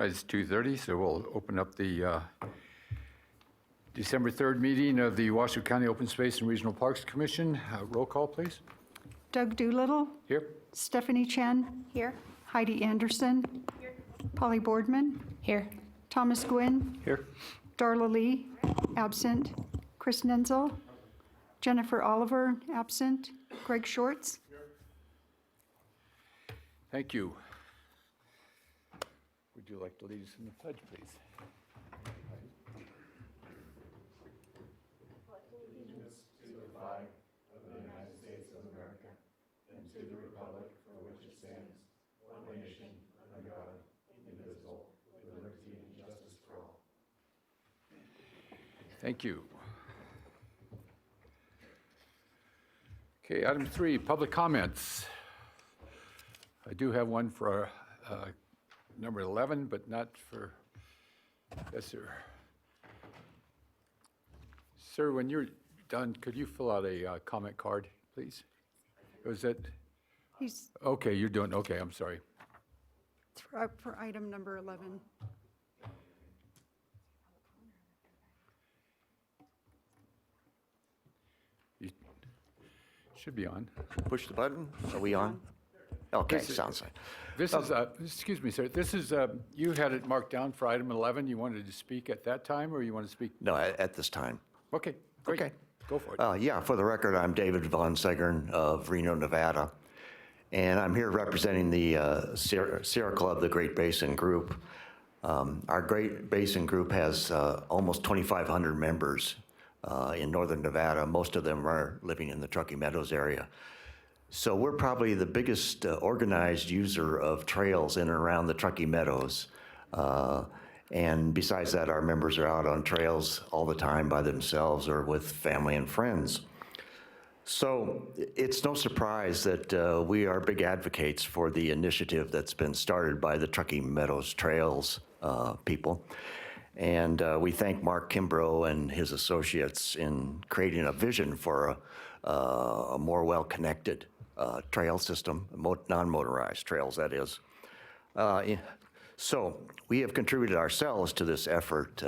Right, it's 2:30, so we'll open up the December 3rd meeting of the Washoe County Open Space and Regional Parks Commission. Roll call, please. Doug Doolittle. Here. Stephanie Chen. Here. Heidi Anderson. Here. Polly Boardman. Here. Thomas Gwynn. Here. Darla Lee, absent. Chris Nenzel. Jennifer Oliver, absent. Greg Shorts. Thank you. Would you like to lead us in the pledge, please? Thank you. Okay, item 3, public comments. I do have one for number 11, but not for, yes, sir. Sir, when you're done, could you fill out a comment card, please? Was it? He's Okay, you're doing, okay, I'm sorry. for item number 11. You should be on. Push the button. Are we on? Okay, This is- sounds like. This is, excuse me, sir, this is, you had it marked down for item 11. You wanted to speak at that time, or you want to speak? No, at this time. Okay, great. Okay. Go for it. Yeah, for the record, I'm David Von Segern of Reno, Nevada. And I'm here representing the Sierra Club, the Great Basin Group. Our Great Basin Group has almost 2,500 members in northern Nevada. Most of them are living in the Truckee Meadows area. So we're probably the biggest organized user of trails in and around the Truckee Meadows. And besides that, our members are out on trails all the time by themselves or with family and friends. So it's no surprise that we are big advocates for the initiative that's been started by the Truckee Meadows Trails people. And we thank Mark Kimbrough and his associates in creating a vision for a more well-connected trail system, non-motorized trails, that is. So we have contributed ourselves to this effort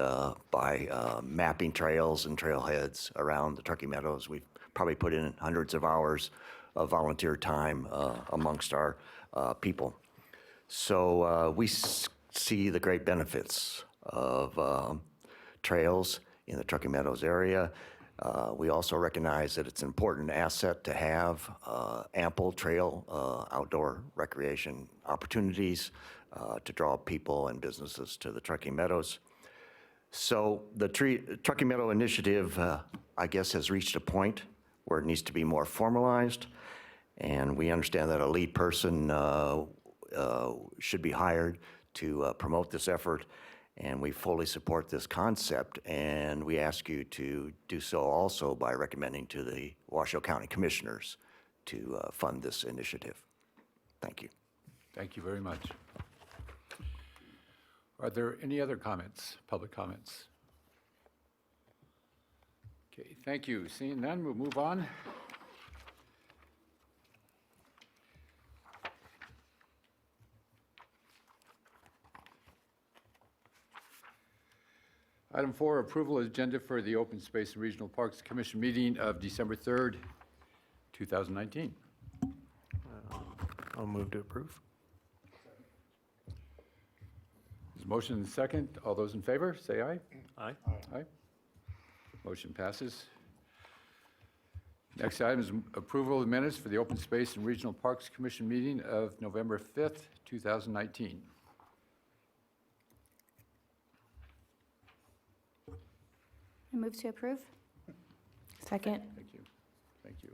by mapping trails and trailheads around the Truckee Meadows. We've probably put in hundreds of hours of volunteer time amongst our people. So we see the great benefits of trails in the Truckee Meadows area. We also recognize that it's an important asset to have ample trail outdoor recreation opportunities to draw people and businesses to the Truckee Meadows. So the Truckee Meadow Initiative, I guess, has reached a point where it needs to be more formalized, and we understand that a lead person should be hired to promote this effort, and we fully support this concept, and we ask you to do so also by recommending to the Washoe County Commissioners to fund this initiative. Thank you. Thank you very much. Are there any other comments, public comments? Okay, thank you. Seeing none, we'll move on. Item 4, approval of agenda for the Open Space and Regional Parks Commission meeting of December 3rd, 2019. I'll move to approve. There's a motion and a second. All those in favor, say aye. Aye. Aye. Motion passes. Next item is approval of minutes for the Open Space and Regional Parks Commission meeting of November 5th, 2019. I move to approve. Second. Thank you. Thank you.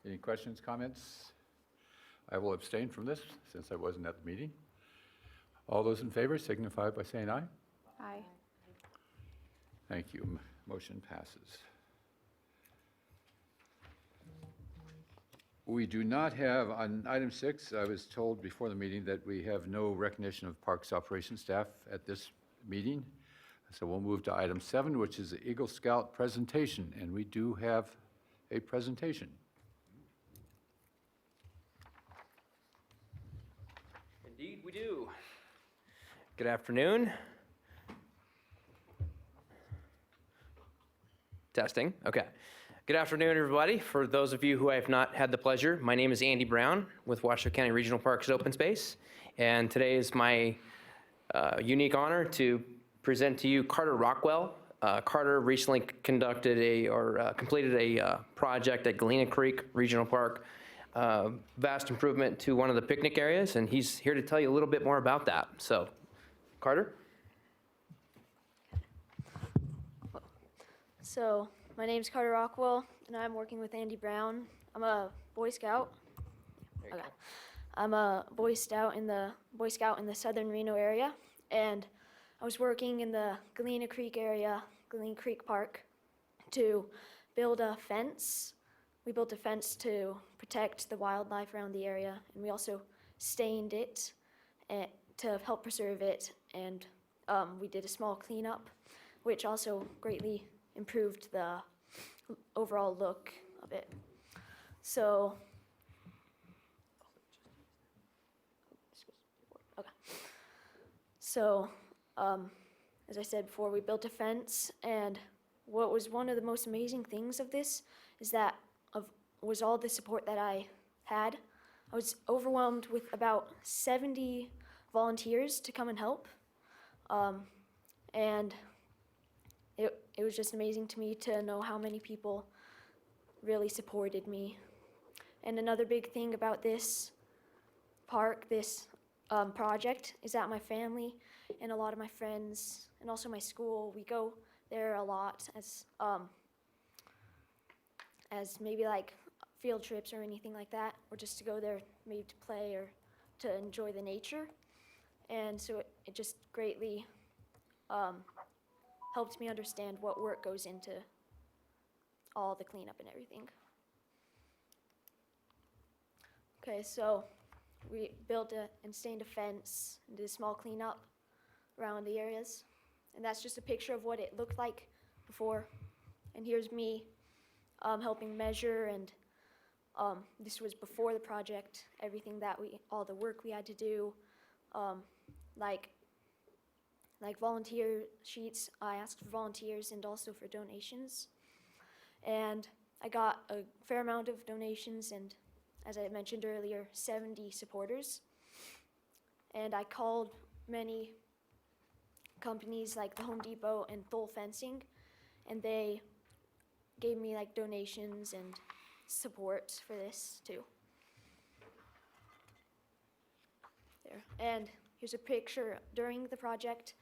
Any questions, comments? I will abstain from this since I wasn't at the meeting. All those in favor signify by saying aye. Aye. Thank you. Motion passes. We do not have, on item 6, I was told before the meeting that we have no recognition of parks operation staff at this meeting. So we'll move to item 7, which is the Eagle Scout presentation, and we do have a presentation. Indeed, we do. Good afternoon. Testing, okay. Good afternoon, everybody. For those of you who I have not had the pleasure, my name is Andy Brown with Washoe County Regional Parks and Open Space. And today is my unique honor to present to you Carter Rockwell. Carter recently completed a project at Galena Creek Regional Park, vast improvement to one of the picnic areas, and he's here to tell you a little bit more about that. So, Carter? So, my name's Carter Rockwell, and I'm working with Andy Brown. I'm a Boy Scout. Okay. I'm a Boy Scout in the Southern Reno area, and I was working in the Galena Creek area, Galena Creek Park, to build a fence. We built a fence to protect the wildlife around the area, and we also stained it to help preserve it, and we did a small cleanup, which also greatly improved the overall look of it. So, okay. So, as I said before, we built a fence, and what was one of the most amazing things of this is that was all the support that I had. I was overwhelmed with about 70 volunteers to come and help, and it was just amazing to me to know how many people really supported me. And another big thing about this park, this project, is that my family and a lot of my friends and also my school, we go there a lot as maybe like field trips or anything like that, or just to go there maybe to play or to enjoy the nature. And so it just greatly helped me understand what work goes into all the cleanup and everything. Okay, so we built and stained a fence and did a small cleanup around the areas. And that's just a picture of what it looked like before. And here's me helping measure, and this was before the project, everything that all the work we had to do, like volunteer sheets. I asked for volunteers and also for donations. And I got a fair amount of donations, and as I mentioned earlier, 70 supporters. And I called many companies like the Home Depot and Thole Fencing, and they gave me like donations and support for this too. There. And here's a picture during the project.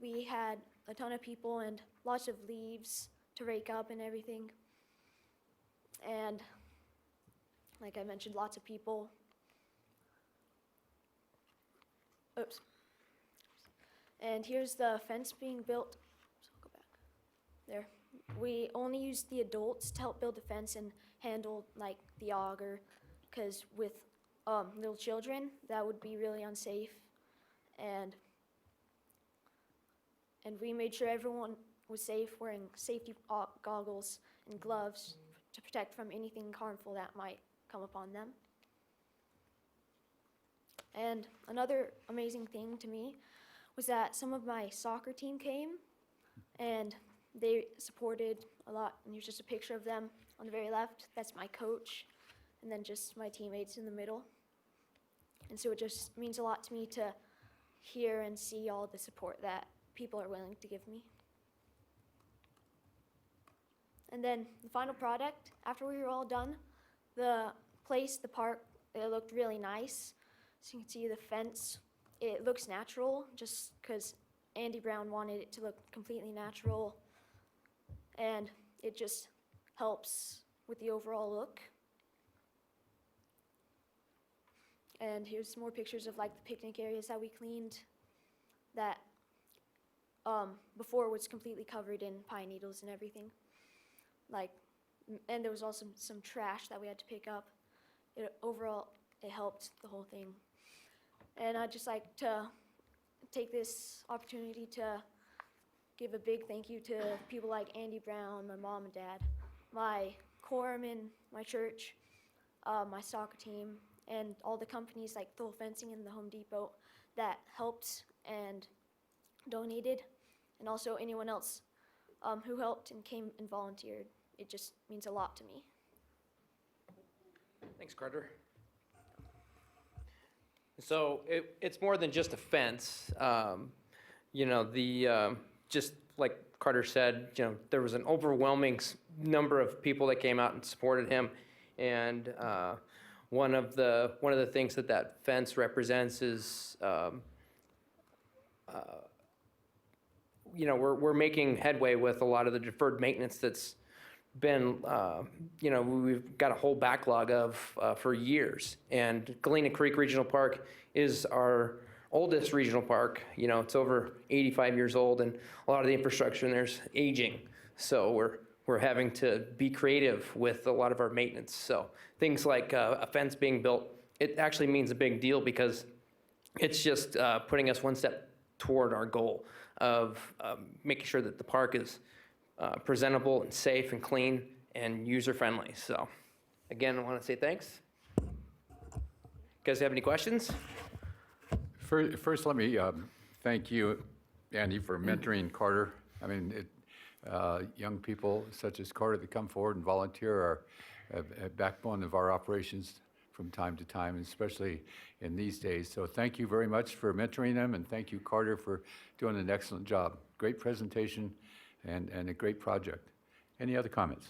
We had a ton of people and lots of leaves to rake up and everything. And like I mentioned, lots of people. Oops. And here's the fence being built. So I'll go back. There. We only used the adults to help build the fence and handle like the auger, because with little children, that would be really unsafe. And we made sure everyone was safe, wearing safety goggles and gloves to protect from anything harmful that might come upon them. And another amazing thing to me was that some of my soccer team came, and they supported a lot. And here's just a picture of them on the very left. That's my coach, and then just my teammates in the middle. And so it just means a lot to me to hear and see all the support that people are willing to give me. And then the final product, after we were all done, the park, it looked really nice. So you can see the fence, it looks natural just because Andy Brown wanted it to look completely natural, and it just helps with the overall look. And here's some more pictures of like the picnic areas that we cleaned that before was completely covered in pine needles and everything. And there was also some trash that we had to pick up. Overall, it helped the whole thing. And I'd just like to take this opportunity to give a big thank you to people like Andy Brown, my mom and dad, my quorum in my church, my soccer team, and all the companies like Thole Fencing and the Home Depot that helped and donated, and also anyone else who helped and came and volunteered. It just means a lot to me. Thanks, Carter. So it's more than just a fence. You know, just like Carter said, you know, there was an overwhelming number of people that came out and supported him, and one of the things that fence represents is, you know, we're making headway with a lot of the deferred maintenance that's been, you know, we've got a whole backlog of for years. And Galena Creek Regional Park is our oldest regional park. You know, it's over 85 years old, and a lot of the infrastructure in there's aging. So we're having to be creative with a lot of our maintenance. So things like a fence being built, it actually means a big deal because it's just putting us one step toward our goal of making sure that the park is presentable and safe and clean and user-friendly. So again, I want to say thanks. You guys have any questions? First, let me thank you, Andy, for mentoring Carter. I mean, young people such as Carter that come forward and volunteer are a backbone of our operations from time to time, and especially in these days. So thank you very much for mentoring them, and thank you, Carter, for doing an excellent job. Great presentation and a great project. Any other comments?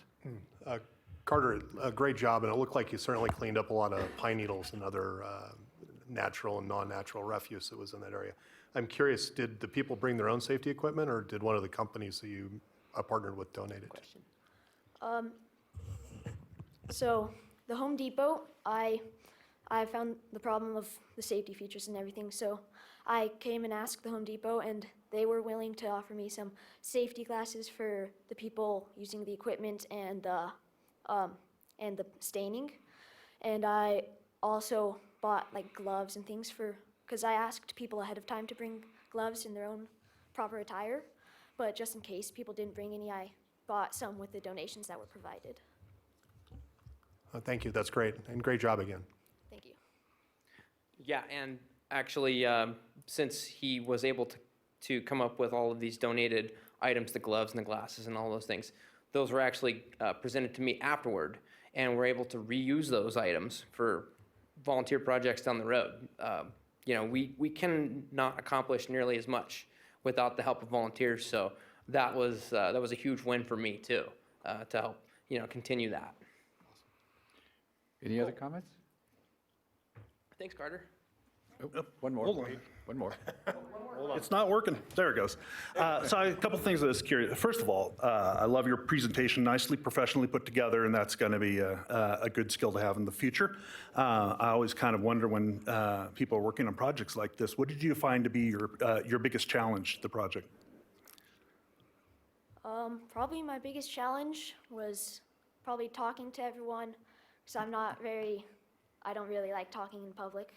Carter, a great job, and it looked like you certainly cleaned up a lot of pine needles and other natural and non-natural refuse that was in that area. I'm curious, did the people bring their own safety equipment, or did one of the companies that you partnered with donate it? So the Home Depot, I found the problem of the safety features and everything, so I came and asked the Home Depot, and they were willing to offer me some safety glasses for the people using the equipment and the staining. And I also bought like gloves and things because I asked people ahead of time to bring gloves in their own proper attire, but just in case people didn't bring any, I bought some with the donations that were provided. Thank you, that's great, and great job again. Thank you. Yeah, and actually, since he was able to come up with all of these donated items, the gloves and the glasses and all those things, those were actually presented to me afterward, and we're able to reuse those items for volunteer projects down the road. You know, we cannot accomplish nearly as much without the help of volunteers, so that was a huge win for me too, to help, you know, continue that. Any other comments? Thanks, Carter. Oh, one more. Hold on. One more. It's not working. There it goes. So a couple things I was curious. First of all, I love your presentation, nicely professionally put together, and that's going to be a good skill to have in the future. I always kind of wonder when people are working on projects like this, what did you find to be your biggest challenge to the project? Probably my biggest challenge was probably talking to everyone, because I don't really like talking in public.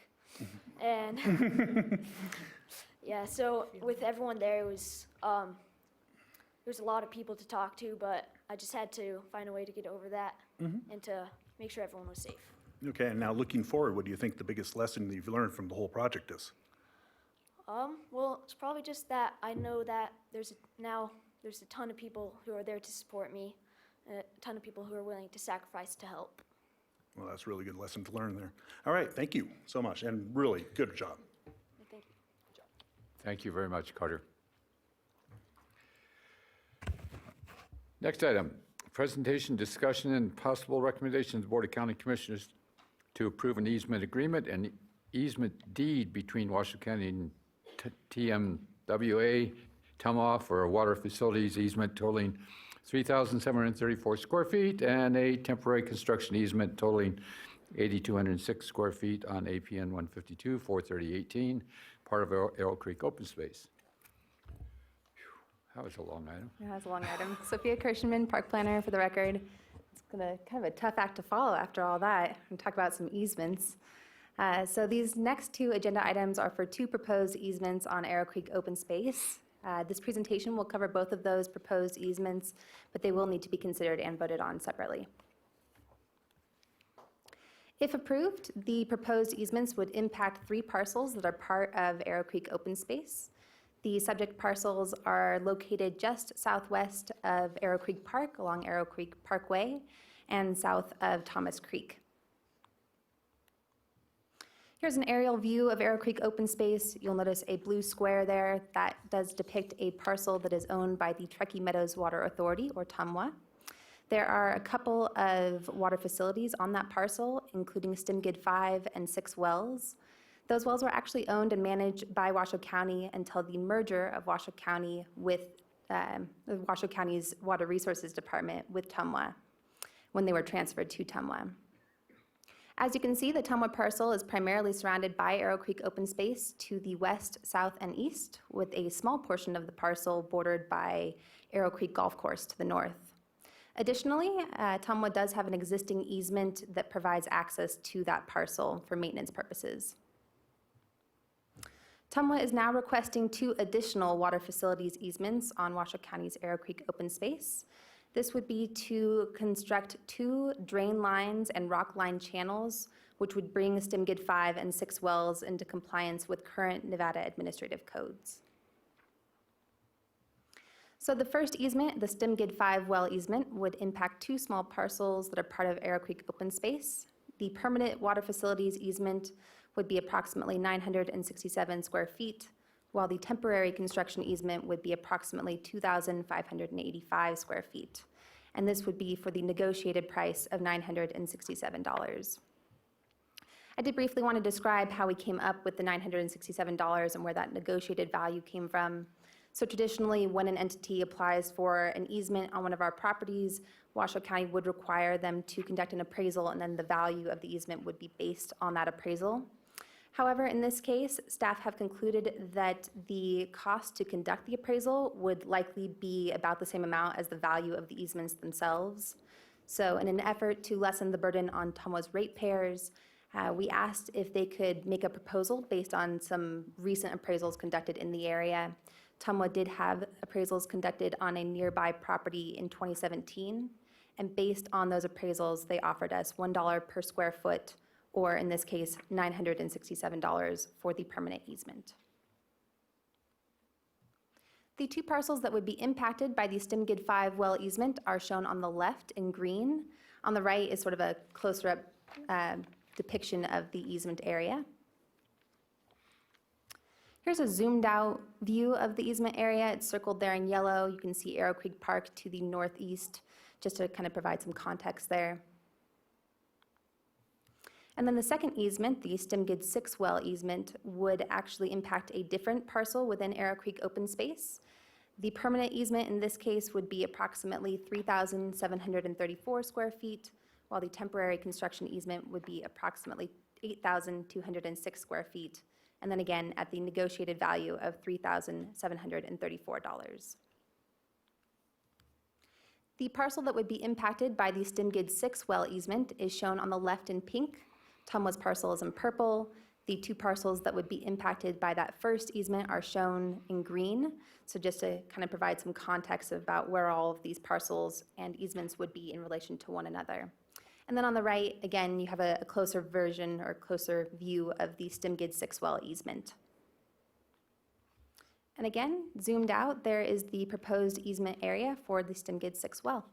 And yeah, so with everyone there, it was a lot of people to talk to, but I just had to find a way to get over that and to make sure everyone was safe. Okay, and now looking forward, what do you think the biggest lesson that you've learned from the whole project is? Well, it's probably just that I know that there's a ton of people who are there to support me, and a ton of people who are willing to sacrifice to help. Well, that's a really good lesson to learn there. All right, thank you so much, and really good job. Thank you. Good job. Thank you very much, Carter. Next item, presentation, discussion, and possible recommendations of the Board of County Commissioners to approve an easement agreement and easement deed between Washoe County and TMWA, TUMA, for a water facilities easement totaling 3,734 square feet and a temporary construction easement totaling 8,206 square feet on APN 152, 43018, part of Arrow Creek Open Space. That was a long item. Yeah, that's a long item. Sophia Kirschman, park planner for the record. It's kind of a tough act to follow after all that, and talk about some easements. So these next two agenda items are for two proposed easements on Arrow Creek Open Space. This presentation will cover both of those proposed easements, but they will need to be considered and voted on separately. If approved, the proposed easements would impact 3 parcels that are part of Arrow Creek Open Space. The subject parcels are located just southwest of Arrow Creek Park along Arrow Creek Parkway and south of Thomas Creek. Here's an aerial view of Arrow Creek Open Space. You'll notice a blue square there that does depict a parcel that is owned by the Truckee Meadows Water Authority, or TUMWA. There are a couple of water facilities on that parcel, including Stimgid 5 and 6 wells. Those wells were actually owned and managed by Washoe County until the merger of Washoe County with Washoe County's Water Resources Department with TUMWA when they were transferred to TUMWA. As you can see, the TUMWA parcel is primarily surrounded by Arrow Creek Open Space to the west, south, and east, with a small portion of the parcel bordered by Arrow Creek Golf Course to the north. Additionally, TUMWA does have an existing easement that provides access to that parcel for maintenance purposes. TUMWA is now requesting 2 additional water facilities easements on Washoe County's Arrow Creek Open Space. This would be to construct 2 drain lines and rock line channels, which would bring Stimgid 5 and 6 wells into compliance with current Nevada administrative codes. So the first easement, the Stimgid 5 well easement, would impact 2 small parcels that are part of Arrow Creek Open Space. The permanent water facilities easement would be approximately 967 square feet, while the temporary construction easement would be approximately 2,585 square feet. And this would be for the negotiated price of $967. I did briefly want to describe how we came up with the $967 and where that negotiated value came from. So traditionally, when an entity applies for an easement on one of our properties, Washoe County would require them to conduct an appraisal, and then the value of the easement would be based on that appraisal. However, in this case, staff have concluded that the cost to conduct the appraisal would likely be about the same amount as the value of the easements themselves. So in an effort to lessen the burden on TUMWA's ratepayers, we asked if they could make a proposal based on some recent appraisals conducted in the area. TUMWA did have appraisals conducted on a nearby property in 2017, and based on those appraisals, they offered us $1 per square foot, or in this case, $967 for the permanent easement. The 2 parcels that would be impacted by the Stimgid 5 well easement are shown on the left in green. On the right is sort of a closer up depiction of the easement area. Here's a zoomed out view of the easement area. It's circled there in yellow. You can see Arrow Creek Park to the northeast, just to kind of provide some context there. And then the second easement, the Stimgid 6 well easement, would actually impact a different parcel within Arrow Creek Open Space. The permanent easement in this case would be approximately 3,734 square feet, while the temporary construction easement would be approximately 8,206 square feet, and then again at the negotiated value of $3,734. The parcel that would be impacted by the Stimgid 6 well easement is shown on the left in pink. TUMWA's parcel is in purple. The 2 parcels that would be impacted by that first easement are shown in green. So just to kind of provide some context about where all of these parcels and easements would be in relation to one another. And then on the right, again, you have a closer version or closer view of the Stimgid 6 well easement. And again, zoomed out, there is the proposed easement area for the Stimgid 6 well.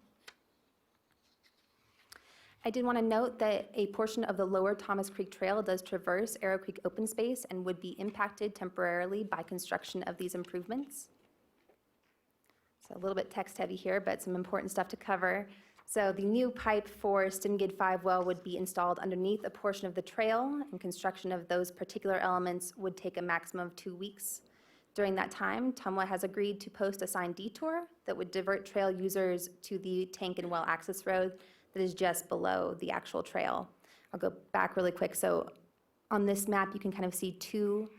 I did want to note that a portion of the lower Thomas Creek Trail does traverse Arrow Creek Open Space and would be impacted temporarily by construction of these improvements. So a little bit text heavy here, but some important stuff to cover. So the new pipe for Stimgid 5 well would be installed underneath a portion of the trail, and construction of those particular elements would take a maximum of 2 weeks. During that time, TUMWA has agreed to post a signed detour that would divert trail users to the tank and well access road that is just below the actual trail. I'll go back really quick. So on this map, you can kind of see 2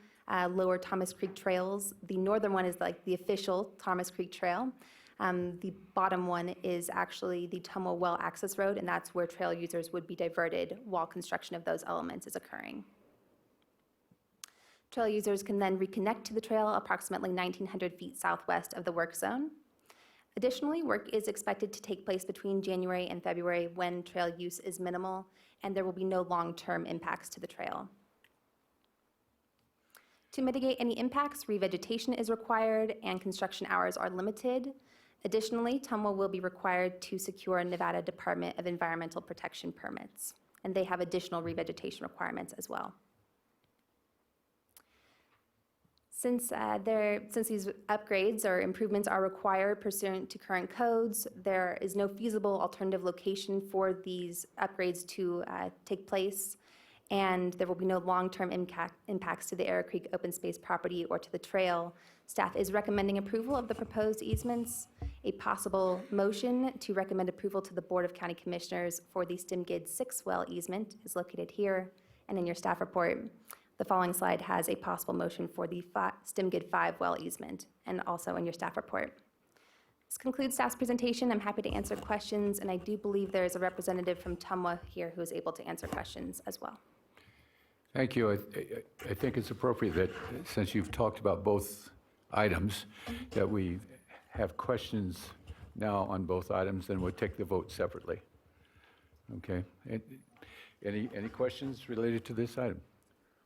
lower Thomas Creek trails. The northern one is like the official Thomas Creek Trail. The bottom one is actually the TUMWA well access road, and that's where trail users would be diverted while construction of those elements is occurring. Trail users can then reconnect to the trail approximately 1,900 feet southwest of the work zone. Additionally, work is expected to take place between January and February when trail use is minimal, and there will be no long-term impacts to the trail. To mitigate any impacts, revegetation is required and construction hours are limited. Additionally, TUMWA will be required to secure a Nevada Department of Environmental Protection permits, and they have additional revegetation requirements as well. Since these upgrades or improvements are required pursuant to current codes, there is no feasible alternative location for these upgrades to take place, and there will be no long-term impacts to the Arrow Creek open space property or to the trail. Staff is recommending approval of the proposed easements. A possible motion to recommend approval to the Board of County Commissioners for the Stimgid 6-well easement is located here and in your staff report. The following slide has a possible motion for the Stimgid 5-well easement and also in your staff report. This concludes staff's presentation. I'm happy to answer questions, and I do believe there is a representative from TUMWA here who is able to answer questions as well. Thank you. I think it's appropriate that, since you've talked about both items, that we have questions now on both items, and we'll take the vote separately. Okay. Any questions related to this item?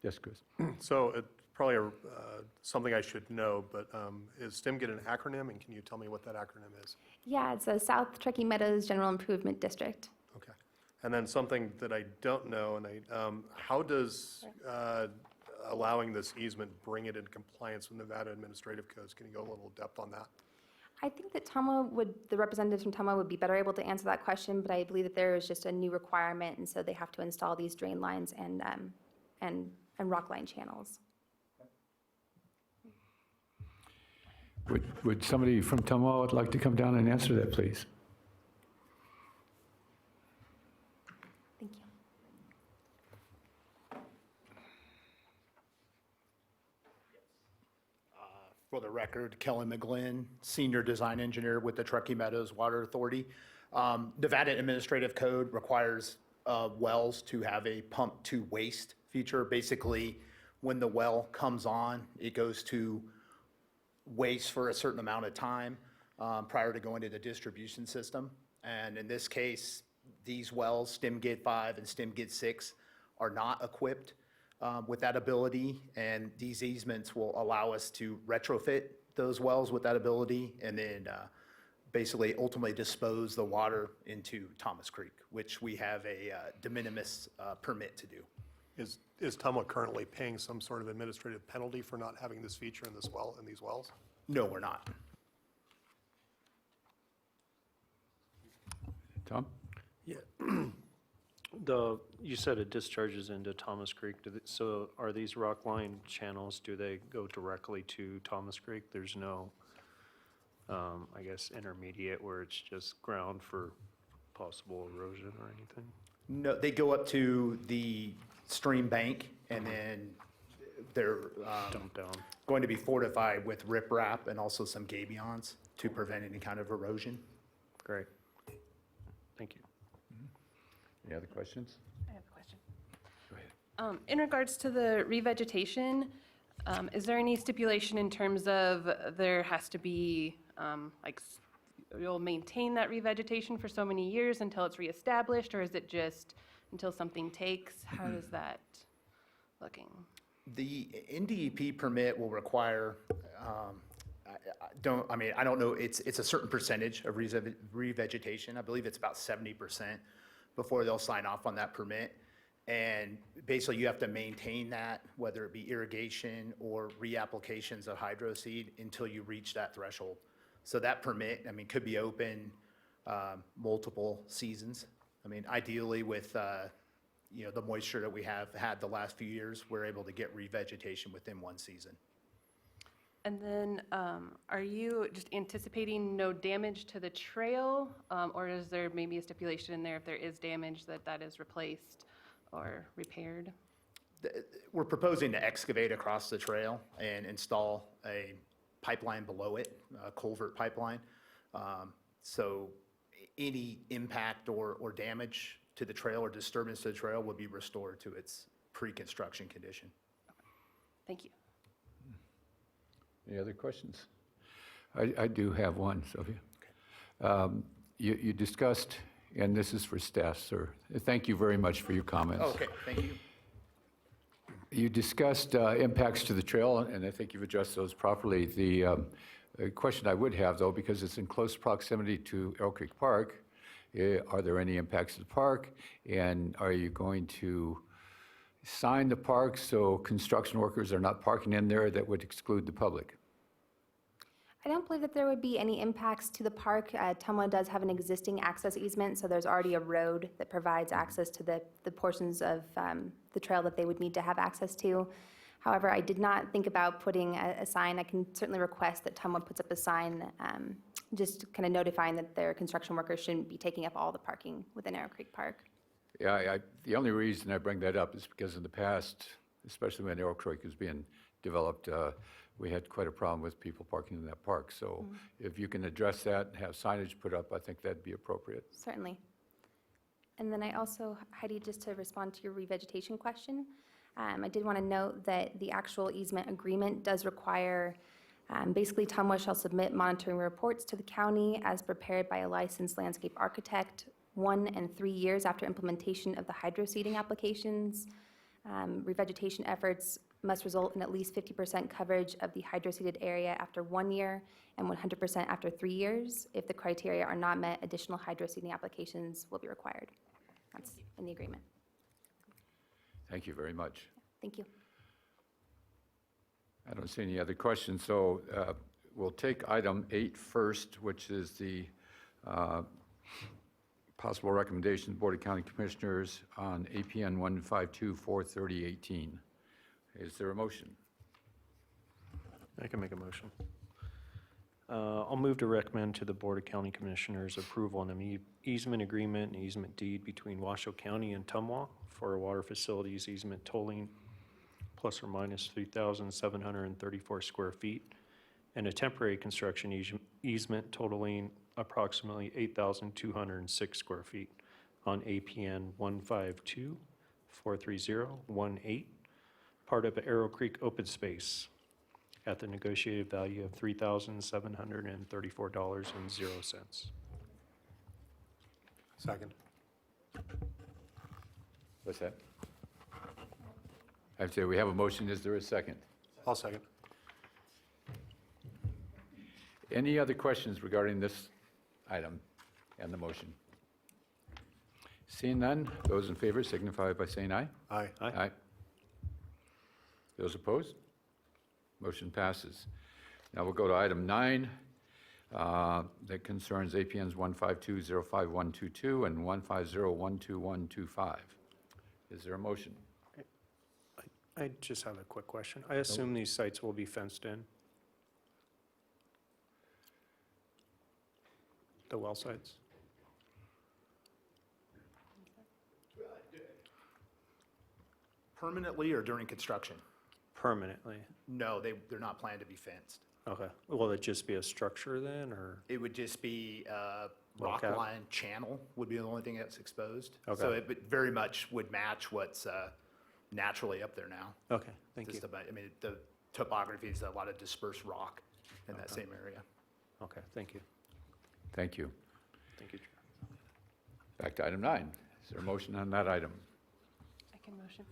Yes, Chris. So it's probably something I should know, but is STIMGIT an acronym, and can you tell me what that acronym is? Yeah, it's a South Truckee Meadows General Improvement District. Okay. And then something that I don't know, and how does allowing this easement bring it in compliance with Nevada administrative codes? Can you go a little depth on that? I think that the representatives from TUMWA would be better able to answer that question, but I believe that there is just a new requirement, and so they have to install these drain lines and rock line channels. Would somebody from TUMWA would like to come down and answer that, please? Thank you. For the record, Kellen McGlynn, Senior Design Engineer with the Truckee Meadows Water Authority. Nevada Administrative Code requires wells to have a pump to waste feature. Basically, when the well comes on, it goes to waste for a certain amount of time prior to going to the distribution system. And in this case, these wells, STIMGIT 5 and STIMGIT 6, are not equipped with that ability, and these easements will allow us to retrofit those wells with that ability and then basically ultimately dispose the water into Thomas Creek, which we have a de minimis permit to do. Is TUMWA currently paying some sort of administrative penalty for not having this feature in this well, in these wells? No, we're not. Tom? Yeah. You said it discharges into Thomas Creek. So are these rock line channels, do they go directly to Thomas Creek? There's no, I guess, intermediate where it's just ground for possible erosion or anything? No, they go up to the stream bank, and then they're Dump down. going to be fortified with riprap and also some gabions to prevent any kind of erosion. Great. Thank you. Any other questions? I have a question. Go ahead. In regards to the revegetation, is there any stipulation in terms of there has to be, you'll maintain that revegetation for so many years until it's reestablished, or is it just until something takes? How is that looking? The NDEP permit will require, I don't know, it's a certain percentage of revegetation. I believe it's about 70% before they'll sign off on that permit. And basically you have to maintain that, whether it be irrigation or reapplications of hydro seed until you reach that threshold. So that permit, could be open multiple seasons. Ideally with, the moisture that we have had the last few years, we're able to get revegetation within one season. And then are you just anticipating no damage to the trail? Or is there maybe a stipulation in there if there is damage that is replaced or repaired? We're proposing to excavate across the trail and install a pipeline below it, a culvert pipeline. So any impact or damage to the trail or disturbance to the trail will be restored to its pre-construction condition. Thank you. Any other questions? I do have one, Sylvia. You discussed, and this is for staff, sir. Thank you very much for your comments. Okay, thank you. You discussed impacts to the trail, and I think you've addressed those properly. The question I would have, though, because it's in close proximity to Arrow Creek Park, are there any impacts to the park? And are you going to sign the park so construction workers are not parking in there that would exclude the public? I don't believe that there would be any impacts to the park. Tumwa does have an existing access easement, so there's already a road that provides access to the portions of the trail that they would need to have access to. However, I did not think about putting a sign. I can certainly request that Tumwa puts up a sign, just kind of notifying that their construction workers shouldn't be taking up all the parking within Arrow Creek Park. Yeah, the only reason I bring that up is because in the past, especially when Arrow Creek was being developed, we had quite a problem with people parking in that park. So if you can address that and have signage put up, I think that'd be appropriate. Certainly. And then I also, Heidi, just to respond to your revegetation question, I did want to note that the actual easement agreement does require, basically Tumwa shall submit monitoring reports to the county as prepared by a licensed landscape architect 1 and 3 years after implementation of the hydroseeding applications. Revegetation efforts must result in at least 50% coverage of the hydroseeded area after 1 year and 100% after 3 years. If the criteria are not met, additional hydroseeding applications will be required. That's in the agreement. Thank you very much. Thank you. I don't see any other questions, so we'll take item 8 first, which is the possible recommendation of Board of County Commissioners on APN 152-43018. Is there a motion? I can make a motion. I'll move to recommend to the Board of County Commissioners approval on an easement agreement and easement deed between Washoe County and Tumwa for a water facilities easement tolling plus or minus 3,734 square feet and a temporary construction easement totaling approximately 8,206 square feet on APN 152-43018, part of Arrow Creek open space at the negotiated value of $3,734.00. Second. What's that? I say we have a motion. Is there a second? I'll second. Any other questions regarding this item and the motion? Seeing none, those in favor signify by saying aye. Aye. Aye. Those opposed? Motion passes. Now we'll go to item 9 that concerns APNs 152-05122 and 150-12125. Is there a motion? I just have a quick question. I assume these sites will be fenced in? The well sites? Permanently or during construction? Permanently? No, they're not planned to be fenced. Okay. Will it just be a structure then, or? It would just be rock Okay. line channel would be the only thing that's exposed. Okay. So it very much would match what's naturally up there now. Okay, thank you. Just about, I mean, the topography is a lot of dispersed rock in that same area. Okay, thank you. Thank you. Thank you, Chair. Back to item 9. Is there a motion on that item? I can motion.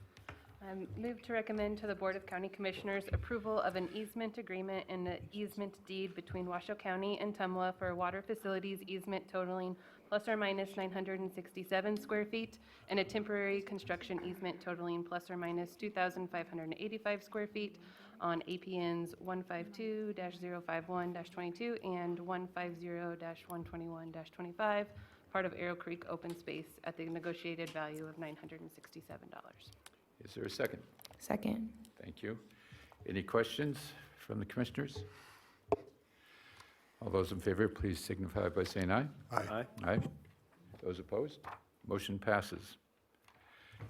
Move to recommend to the Board of County Commissioners approval of an easement agreement and an easement deed between Washoe County and Tumwa for water facilities easement totaling plus or minus 967 square feet and a temporary construction easement totaling plus or minus 2,585 square feet on APNs 152-051-22 and 150-121-25, part of Arrow Creek open space at the negotiated value of $967. Is there a second? Second. Thank you. Any questions from the commissioners? All those in favor, please signify by saying aye. Aye. Aye. Those opposed? Motion passes.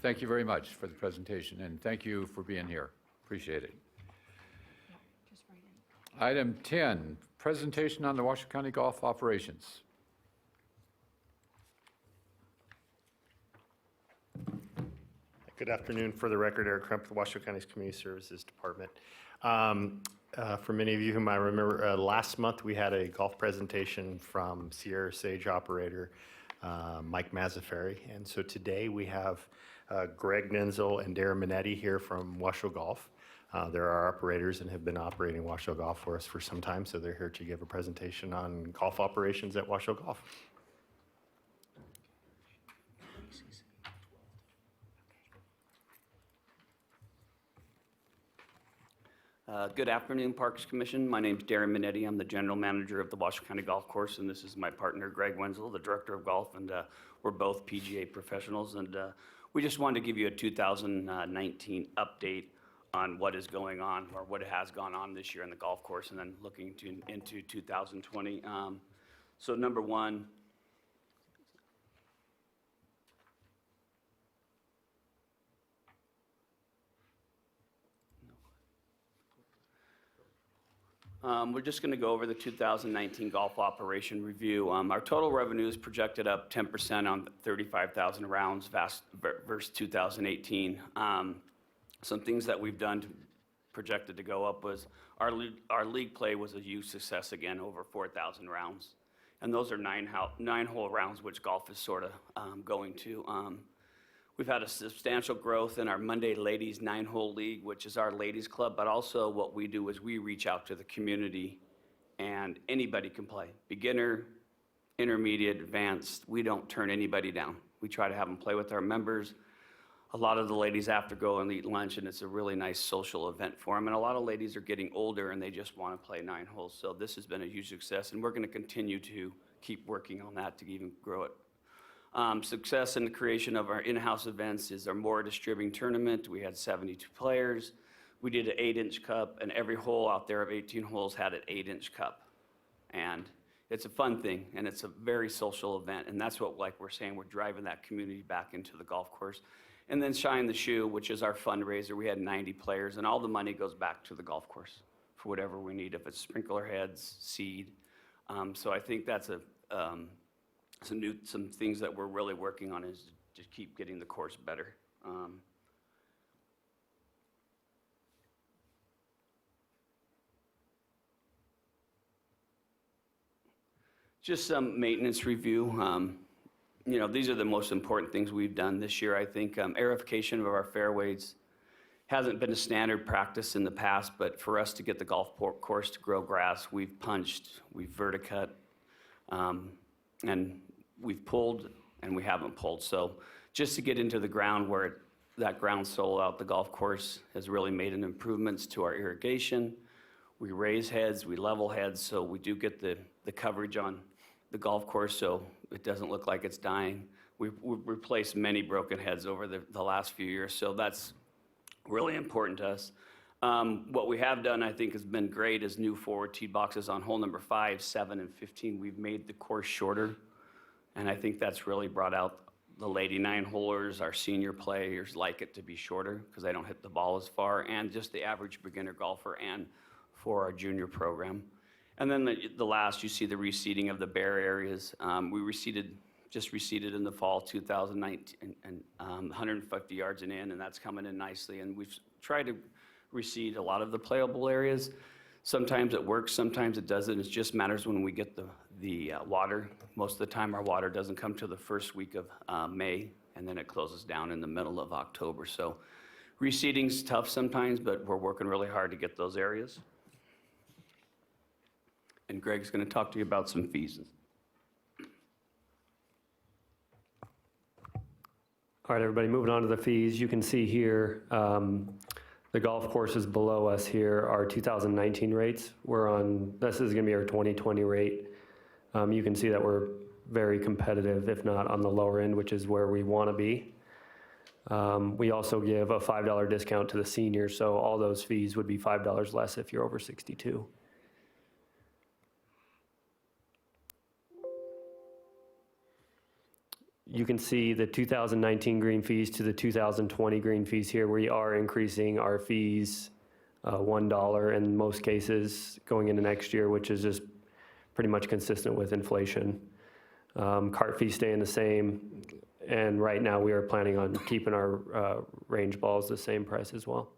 Thank you very much for the presentation, and thank you for being here. Appreciate it. Item 10, presentation on the Washoe County Golf operations. Good afternoon. For the record, Eric Crump, the Washoe County's Community Services Department. For many of you who might remember, last month we had a golf presentation from Sierra Sage operator Mike Mazzaferri. And so today we have Greg Nenzel and Darren Minetti here from Washoe Golf. They're our operators and have been operating Washoe Golf for us for some time, so they're here to give a presentation on golf operations at Washoe Golf. Good afternoon, Parks Commission. My name's Darren Minetti. I'm the general manager of the Washoe County Golf Course, and this is my partner, Greg Wenzel, the director of golf, and we're both PGA professionals. And we just wanted to give you a 2019 update on what is going on, or what has gone on this year in the golf course, and then looking into 2020. So number one, we're just going to go over the 2019 golf operation review. Our total revenue is projected up 10% on 35,000 rounds versus 2018. Some things that we've done projected to go up was our league play was a huge success again, over 4,000 rounds. And those are nine-hole rounds, which golf is sort of going to. We've had a substantial growth in our Monday Ladies 9-hole league, which is our ladies club, but also what we do is we reach out to the community and anybody can play. Beginner, intermediate, advanced, we don't turn anybody down. We try to have them play with our members. A lot of the ladies after go and eat lunch, and it's a really nice social event for them. And a lot of ladies are getting older and they just want to play 9 holes. So this has been a huge success, and we're going to continue to keep working on that to even grow it. Success in the creation of our in-house events is our More Distributing Tournament. We had 72 players. We did an 8-inch cup, and every hole out there of 18 holes had an 8-inch cup. And it's a fun thing, and it's a very social event, and that's what, like we're saying, we're driving that community back into the golf course. And then Shine the Shoe, which is our fundraiser. We had 90 players, and all the money goes back to the golf course for whatever we need, if it's sprinkler heads, seed. So I think that's some things that we're really working on is to keep getting the course better. Just some maintenance review. You know, these are the most important things we've done this year, I think. Aerification of our fairways hasn't been a standard practice in the past, but for us to get the golf course to grow grass, we've punched, we've verticut, and we've pulled and we haven't pulled. So just to get into the ground where that ground soil out the golf course has really made an improvements to our irrigation. We raise heads, we level heads, so we do get the coverage on the golf course so it doesn't look like it's dying. We've replaced many broken heads over the last few years, so that's really important to us. What we have done, I think, has been great is new forward tee boxes on hole number 5, 7, and 15. We've made the course shorter, and I think that's really brought out the lady 9-holers. Our senior players like it to be shorter because they don't hit the ball as far, and just the average beginner golfer and for our junior program. And then the last, you see the reseeding of the bare areas. We just reseeded in the fall 2019 and 150 yards and in, and that's coming in nicely. And we've tried to reseed a lot of the playable areas. Sometimes it works, sometimes it doesn't. It just matters when we get the water. Most of the time our water doesn't come till the first week of May, and then it closes down in the middle of October. So reseeding's tough sometimes, but we're working really hard to get those areas. And Greg's going to talk to you about some fees. All right, everybody, moving on to the fees. You can see here, the golf courses below us here are 2019 rates. This is gonna be our 2020 rate. You can see that we're very competitive, if not on the lower end, which is where we wanna be. We also give a $5 discount to the seniors, so all those fees would be $5 less if you're over 62. You can see the 2019 green fees to the 2020 green fees here. We are increasing our fees $1 in most cases going into next year, which is just pretty much consistent with inflation. Cart fees staying the same, and right now we are planning on keeping our range balls the same price as well.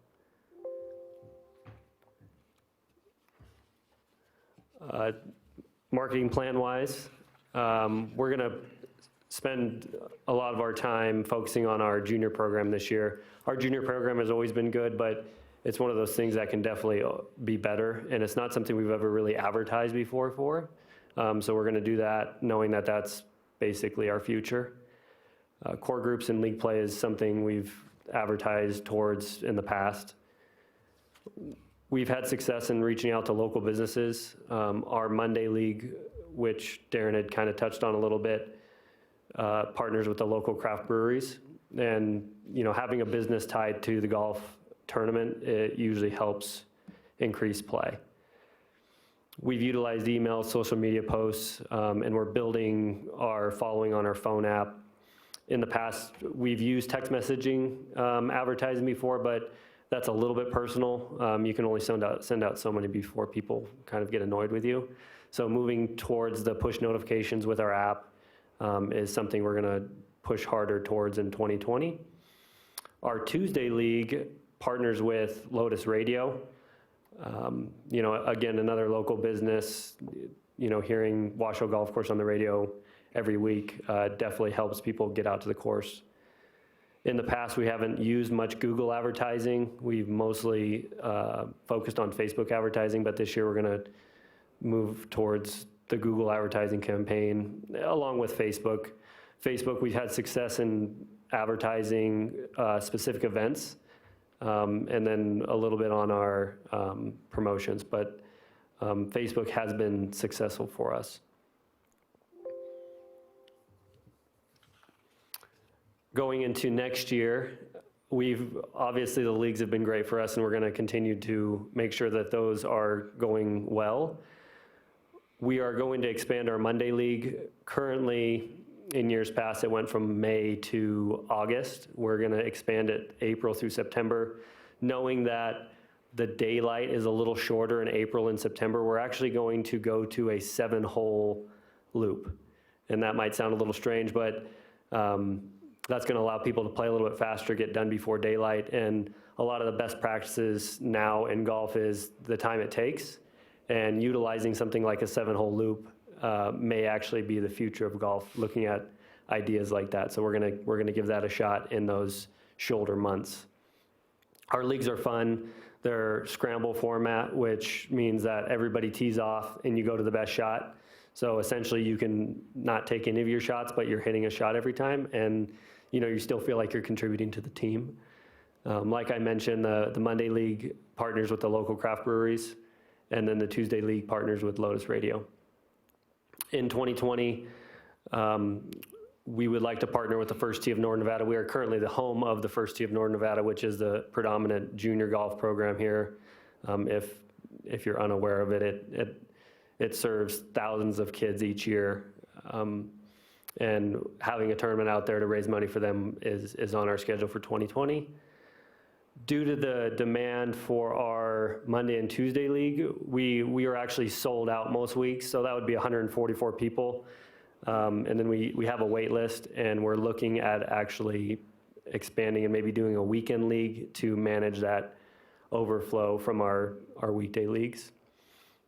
Marketing plan-wise, we're going to spend a lot of our time focusing on our junior program this year. Our junior program has always been good, but it's one of those things that can definitely be better, and it's not something we've ever really advertised before for. So we're going to do that, knowing that that's basically our future. Core groups and league play is something we've advertised towards in the past. We've had success in reaching out to local businesses. Our Monday League, which Darren had kind of touched on a little bit, partners with the local craft breweries. And, you know, having a business tied to the golf tournament, it usually helps increase play. We've utilized email, social media posts, and we're building our following on our phone app. In the past, we've used text messaging advertising before, but that's a little bit personal. You can only send out so many before people kind of get annoyed with you. So moving towards the push notifications with our app is something we're going to push harder towards in 2020. Our Tuesday League partners with Lotus Radio. You know, again, another local business, you know, hearing Washoe Golf Course on the radio every week definitely helps people get out to the course. In the past, we haven't used much Google advertising. We've mostly focused on Facebook advertising, but this year we're going to move towards the Google advertising campaign along with Facebook. Facebook, we've had success in advertising specific events and then a little bit on our promotions, but Facebook has been successful for us. Going into next year, obviously the leagues have been great for us, and we're going to continue to make sure that those are going well. We are going to expand our Monday League. Currently, in years past, it went from May to August. We're going to expand it April through September. Knowing that the daylight is a little shorter in April and September, we're actually going to go to a 7-hole loop. And that might sound a little strange, but that's going to allow people to play a little bit faster, get done before daylight. And a lot of the best practices now in golf is the time it takes. And utilizing something like a 7-hole loop may actually be the future of golf, looking at ideas like that. So we're gonna give that a shot in those shoulder months. Our leagues are fun. They're scramble format, which means that everybody tees off and you go to the best shot. So essentially you can not take any of your shots, but you're hitting a shot every time, and you know, you still feel like you're contributing to the team. Like I mentioned, the Monday League partners with the local craft breweries, and then the Tuesday League partners with Lotus Radio. In 2020, we would like to partner with the First Tee of Northern Nevada. We are currently the home of the First Tee of Northern Nevada, which is the predominant junior golf program here. If you're unaware of it, it serves thousands of kids each year. And having a tournament out there to raise money for them is on our schedule for 2020. Due to the demand for our Monday and Tuesday League, we are actually sold out most weeks, so that would be 144 people. And then we have a wait list, and we're looking at actually expanding and maybe doing a weekend league to manage that overflow from our weekday leagues.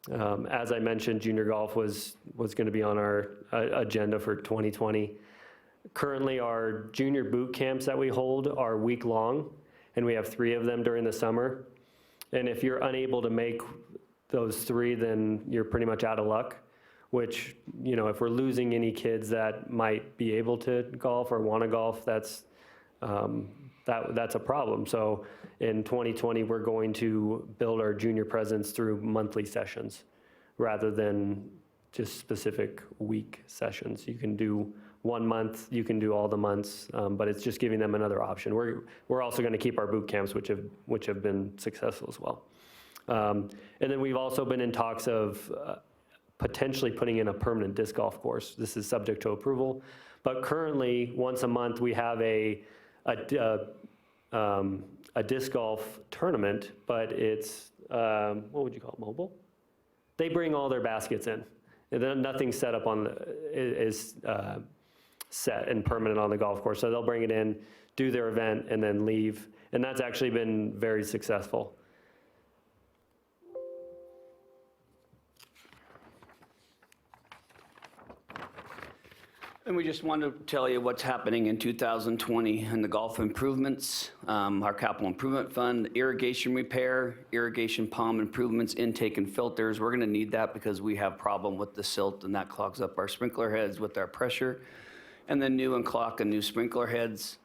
As I mentioned, junior golf was going to be on our agenda for 2020. Currently, our junior boot camps that we hold are week-long, and we have 3 of them during the summer. And if you're unable to make those 3, then you're pretty much out of luck, which, you know, if we're losing any kids that might be able to golf or want to golf, that's a problem. So in 2020, we're going to build our junior presence through monthly sessions rather than just specific week sessions. You can do 1 month, you can do all the months, but it's just giving them another option. We're also going to keep our boot camps, which have been successful as well. And then we've also been in talks of potentially putting in a permanent disc golf course. This is subject to approval, but currently once a month we have a disc golf tournament, but it's what would you call it, mobile? They bring all their baskets in, and then nothing's set up is set and permanent on the golf course. So they'll bring it in, do their event, and then leave. And that's actually been very successful. And we just want to tell you what's happening in 2020 in the golf improvements, our capital improvement fund, irrigation repair, irrigation pond improvements, intake and filters. We're going to need that because we have problem with the silt and that clogs up our sprinkler heads with our pressure. And then new and clock and new sprinkler heads.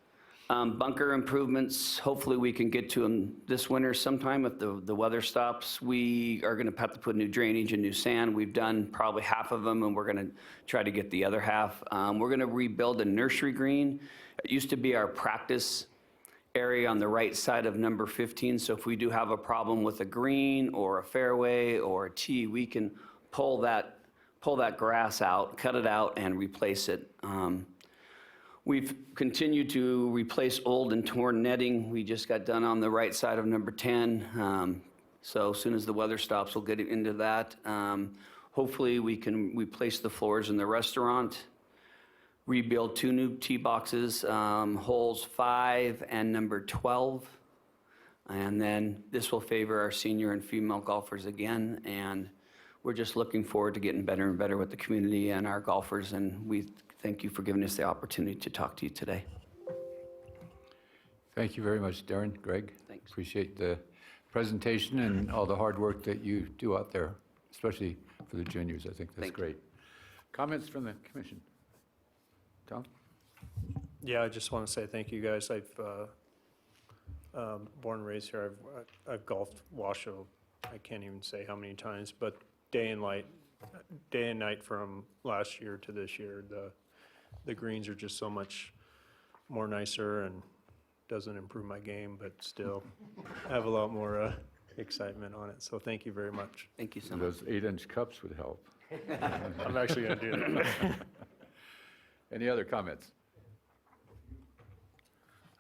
Bunker improvements, hopefully we can get to them this winter sometime if the weather stops. We are going to have to put new drainage and new sand. We've done probably half of them, and we're going to try to get the other half. We're going to rebuild a nursery green. It used to be our practice area on the right side of number 15, so if we do have a problem with a green or a fairway or a tee, we can pull that grass out, cut it out, and replace it. We've continued to replace old and torn netting. We just got done on the right side of number 10. So as soon as the weather stops, we'll get into that. Hopefully we can replace the floors in the restaurant, rebuild 2 new tee boxes, holes 5 and number 12. And then this will favor our senior and female golfers again. And we're just looking forward to getting better and better with the community and our golfers. And we thank you for giving us the opportunity to talk to you today. Thank you very much, Darren, Greg. Thanks. Appreciate the presentation and all the hard work that you do out there, especially for the juniors. I think that's Thank you. great. Comments from the commission? Tom? Yeah, I just want to say thank you, guys. I've born and raised here. I've golfed Washoe, I can't even say how many times, but day and night from last year to this year, the greens are just so much more nicer and doesn't improve my game, but still have a lot more excitement on it. So thank you very much. Thank you so much. Those 8-inch cups would help. I'm actually going to do that. Any other comments?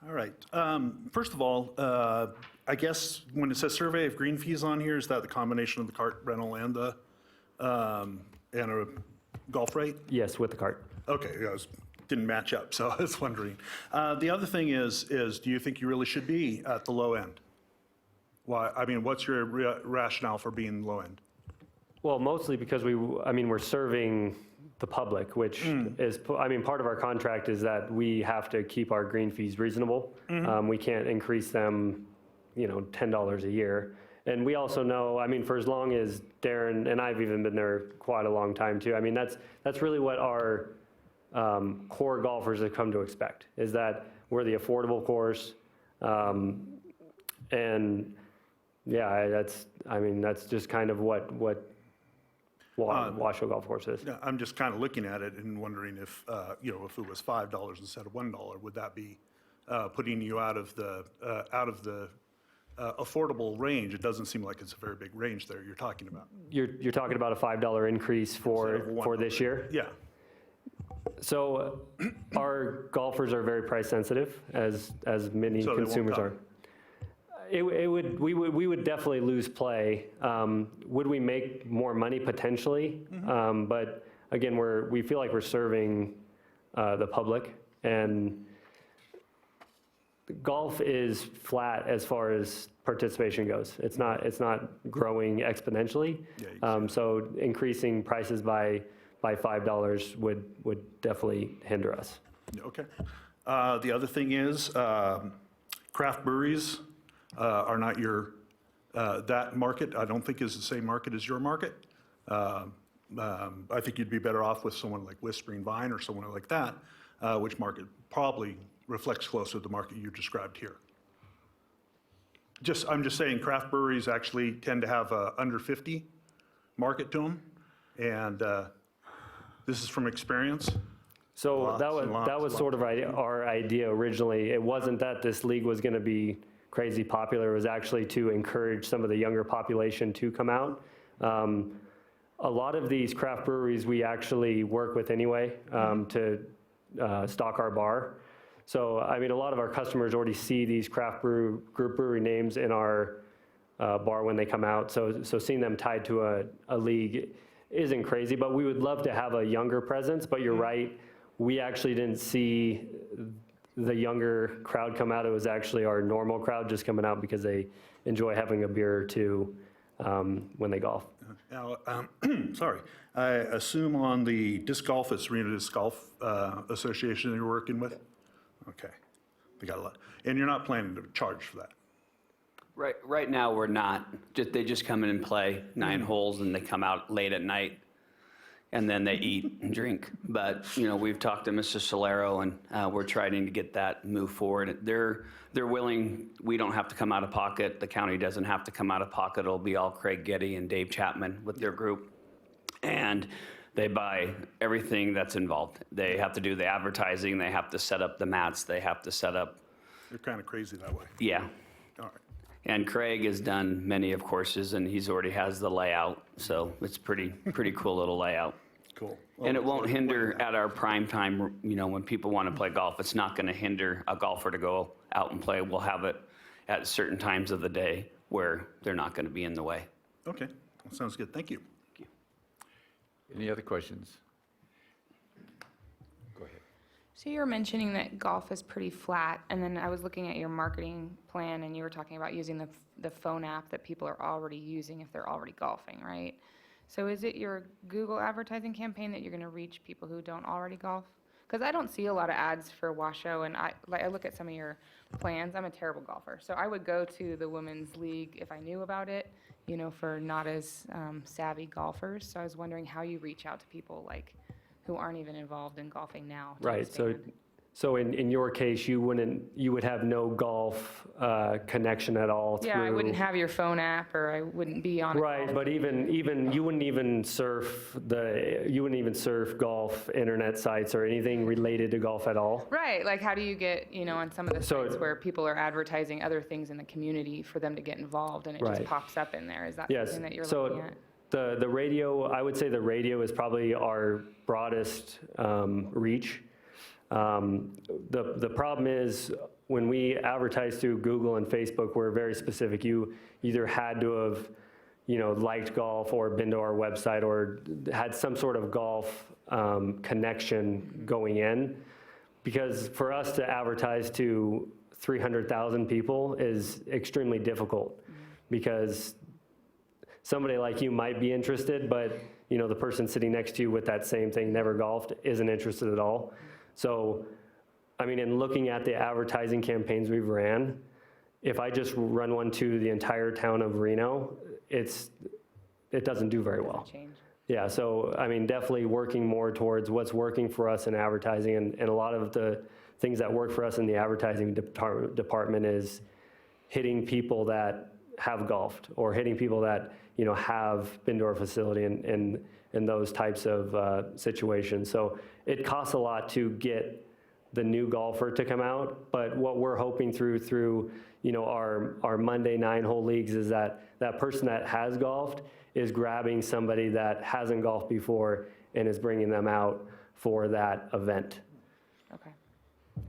All right. First of all, I guess when it says survey of green fees on here, is that the combination of the cart rental and a golf rate? Yes, with the cart. Okay, didn't match up, so I was wondering. The other thing is do you think you really should be at the low end? Why? I mean, what's your rationale for being low end? Well, mostly because we're serving the public, which is, part of our contract is that we have to keep our green fees reasonable. We can't increase them, $10 a year. And we also know, for as long as Darren, and I've even been there quite a long time too, that's really what our core golfers have come to expect, is that we're the affordable course. And yeah, that's just kind of what Washoe Golf Course is. Yeah, I'm just kind of looking at it and wondering if, if it was $5 instead of $1, would that be putting you out of the affordable range? It doesn't seem like it's a very big range there you're talking about. You're talking about a $5 increase for this year? Yeah. So our golfers are very price sensitive, as many So they won't consumers come. are. We would definitely lose play. Would we make more money potentially? But again, we feel like we're serving the public, and golf is flat as far as participation goes. It's not growing exponentially. Yeah, you can see So increasing prices by $5 would definitely hinder us. Okay. The other thing is craft breweries are not that market, I don't think is the same market as your market. I think you'd be better off with someone like Whispering Vine or someone like that, which market probably reflects closer to the market you described here. I'm just saying craft breweries actually tend to have a under 50 market to them. And this is from experience. So Lots that and lots was and sort of our idea originally. It wasn't that this league was going to be crazy popular. It was actually to encourage some of the younger population to come out. A lot of these craft breweries we actually work with anyway to stock our bar. So, a lot of our customers already see these craft group brewery names in our bar when they come out. So seeing them tied to a league isn't crazy, but we would love to have a younger presence. But you're right, we actually didn't see the younger crowd come out. It was actually our normal crowd just coming out because they enjoy having a beer or two when they golf. Now, sorry, I assume on the disc golf, it's Reno Disc Golf Association that you're working with? Okay, they got a lot. And you're not planning to charge for that? Right now, we're not. They just come in and play 9 holes, and they come out late at night, and then they eat and drink. But, you know, we've talked to Mr. Solero, and we're trying to get that move forward. They're willing. We don't have to come out of pocket. The county doesn't have to come out of pocket. It'll be all Craig Getty and Dave Chapman with their group. And they buy everything that's involved. They have to do the advertising. They have to set up the mats. They have to set up. They're kind of crazy that way. Yeah. All right. And Craig has done many of courses, and he's already has the layout, so it's pretty cool little layout. Cool. And it won't hinder at our prime time, you know, when people want to play golf, it's not going to hinder a golfer to go out and play. We'll have it at certain times of the day where they're not going to be in the way. Okay, that sounds good. Thank you. Any other questions? Go ahead. So you were mentioning that golf is pretty flat, and then I was looking at your marketing plan, and you were talking about using the phone app that people are already using if they're already golfing, right? So is it your Google advertising campaign that you're going to reach people who don't already golf? Because I don't see a lot of ads for Washoe, and I look at some of your plans. I'm a terrible golfer, so I would go to the women's league if I knew about it, you know, for not as savvy golfers. So I was wondering how you reach out to people like who aren't even involved in golfing now. to Right, expand. so in your case, you would have no golf connection at all through. Yeah, I wouldn't have your phone app, or I wouldn't be on. Right, but even you wouldn't even surf golf internet sites or anything related to golf at all. Right, like how do you get, you know, on some of the So- sites where people are advertising other things in the community for them to get involved, and it just Right. pops up in there? Is that Yes, something that you're so looking at? the radio, I would say the radio is probably our broadest reach. The problem is when we advertise through Google and Facebook, we're very specific. You either had to have, you know, liked golf or been to our website or had some sort of golf connection going in. Because for us to advertise to 300,000 people is extremely difficult because somebody like you might be interested, but you know, the person sitting next to you with that same thing, never golfed, isn't interested at all. So, I mean, in looking at the advertising campaigns we've ran, if I just run one to the entire town of Reno, it doesn't do very well. Change. Yeah, so, I mean, definitely working more towards what's working for us in advertising, and a lot of the things that work for us in the advertising department is hitting people that have golfed, or hitting people that, you know, have been to our facility in those types of situations. So it costs a lot to get the new golfer to come out, but what we're hoping through you know, our Monday 9-hole leagues is that person that has golfed is grabbing somebody that hasn't golfed before and is bringing them out for that event. Okay.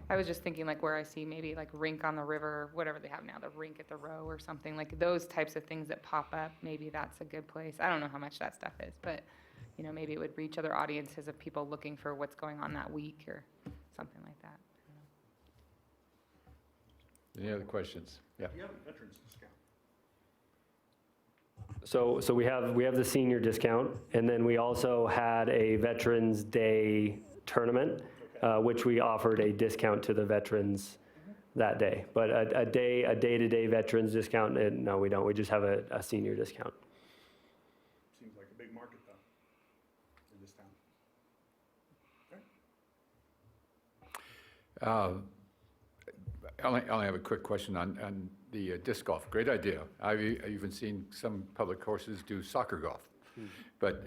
I was just thinking like where I see maybe like Rink on the River, whatever they have now, the Rink at the Row or something, like those types of things that pop up, maybe that's a good place. I don't know how much that stuff is, but you know, maybe it would reach other audiences of people looking for what's going on that week or something like that. Any other questions? Yeah. You have a veterans discount. So we have the senior discount, and then we also had a Veterans Day tournament, which we offered a discount to the veterans that day. But a day-to-day veterans discount, no, we don't. We just have a senior discount. Seems like a big market, though, in this town. I only have a quick question on the disc golf. Great idea. I've even seen some public courses do soccer golf. But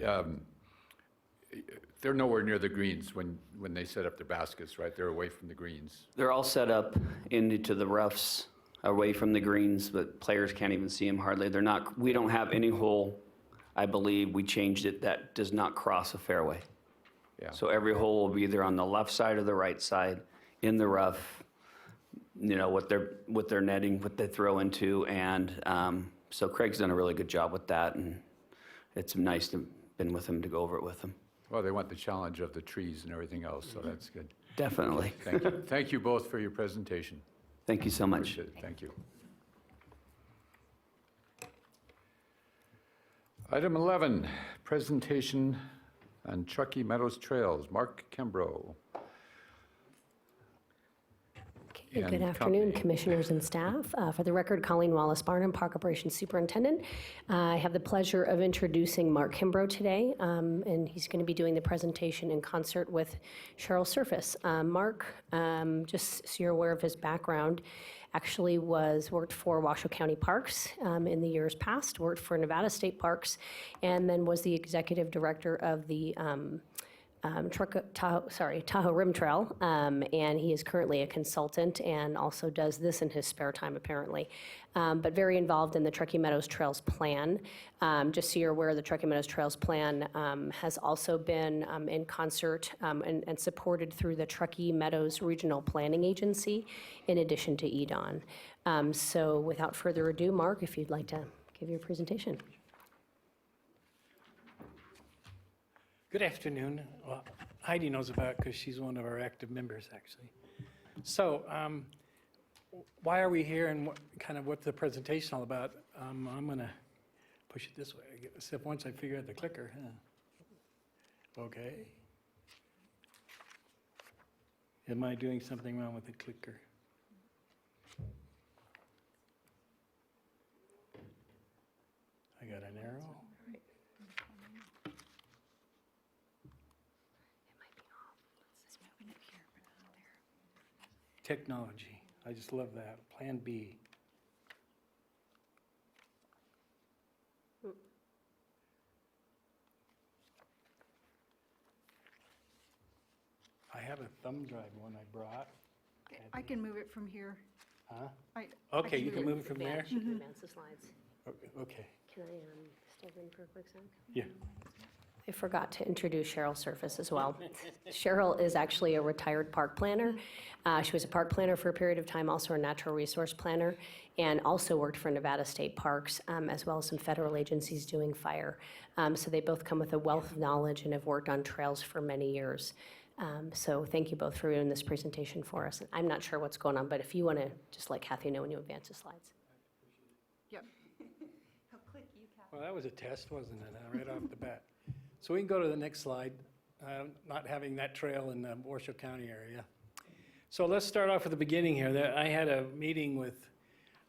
they're nowhere near the greens when they set up their baskets, right? They're away from the greens. They're all set up into the roughs, away from the greens, but players can't even see them hardly. We don't have any hole, I believe, we changed it, that does not cross a fairway. Yeah. So every hole will be either on the left side or the right side, in the rough, you know, what they're netting, what they throw into, and so Craig's done a really good job with that, and it's nice to have been with him to go over it with him. Well, they want the challenge of the trees and everything else, so that's good. Definitely. Thank you. Thank you both for your presentation. Thank you so much. Appreciate it. Thank you. Item 11, presentation on Truckee Meadows Trails. Mark Kimbrough. Good and afternoon, company. Commissioners and staff. For the record, Colleen Wallace-Barnum, Park Operations Superintendent. I have the pleasure of introducing Mark Kimbrough today, and he's going to be doing the presentation in concert with Cheryl Surface. Mark, just so you're aware of his background, actually worked for Washoe County Parks in the years past, worked for Nevada State Parks, and then was the executive director of the Tahoe Rim Trail, and he is currently a consultant and also does this in his spare time, apparently. But very involved in the Truckee Meadows Trails Plan. Just so you're aware, the Truckee Meadows Trails Plan has also been in concert and supported through the Truckee Meadows Regional Planning Agency, in addition to EDON. So without further ado, Mark, if you'd like to give your presentation. Good afternoon. Well, Heidi knows about it because she's one of our active members, actually. So why are we here and what's the presentation all about? I'm going to push it this way, except once I figure out the clicker. Okay. Am I doing something wrong with the clicker? I got an arrow. Technology. I just love that. Plan B. I have a thumb drive one I brought. I can move it from here. Huh? I Okay, you can move it from there? You can advance the slides. Okay. Can I step in for a quick sec? Yeah. I forgot to introduce Cheryl Surface as well. Cheryl is actually a retired park planner. She was a park planner for a period of time, also a natural resource planner, and also worked for Nevada State Parks, as well as some federal agencies doing fire. So they both come with a wealth of knowledge and have worked on trails for many years. So thank you both for doing this presentation for us. I'm not sure what's going on, but if you want to just let Kathy know when you advance the slides. Yep. Well, that was a test, wasn't it? Right off the bat. So we can go to the next slide, not having that trail in the Washoe County area. So let's start off at the beginning here. I had a meeting with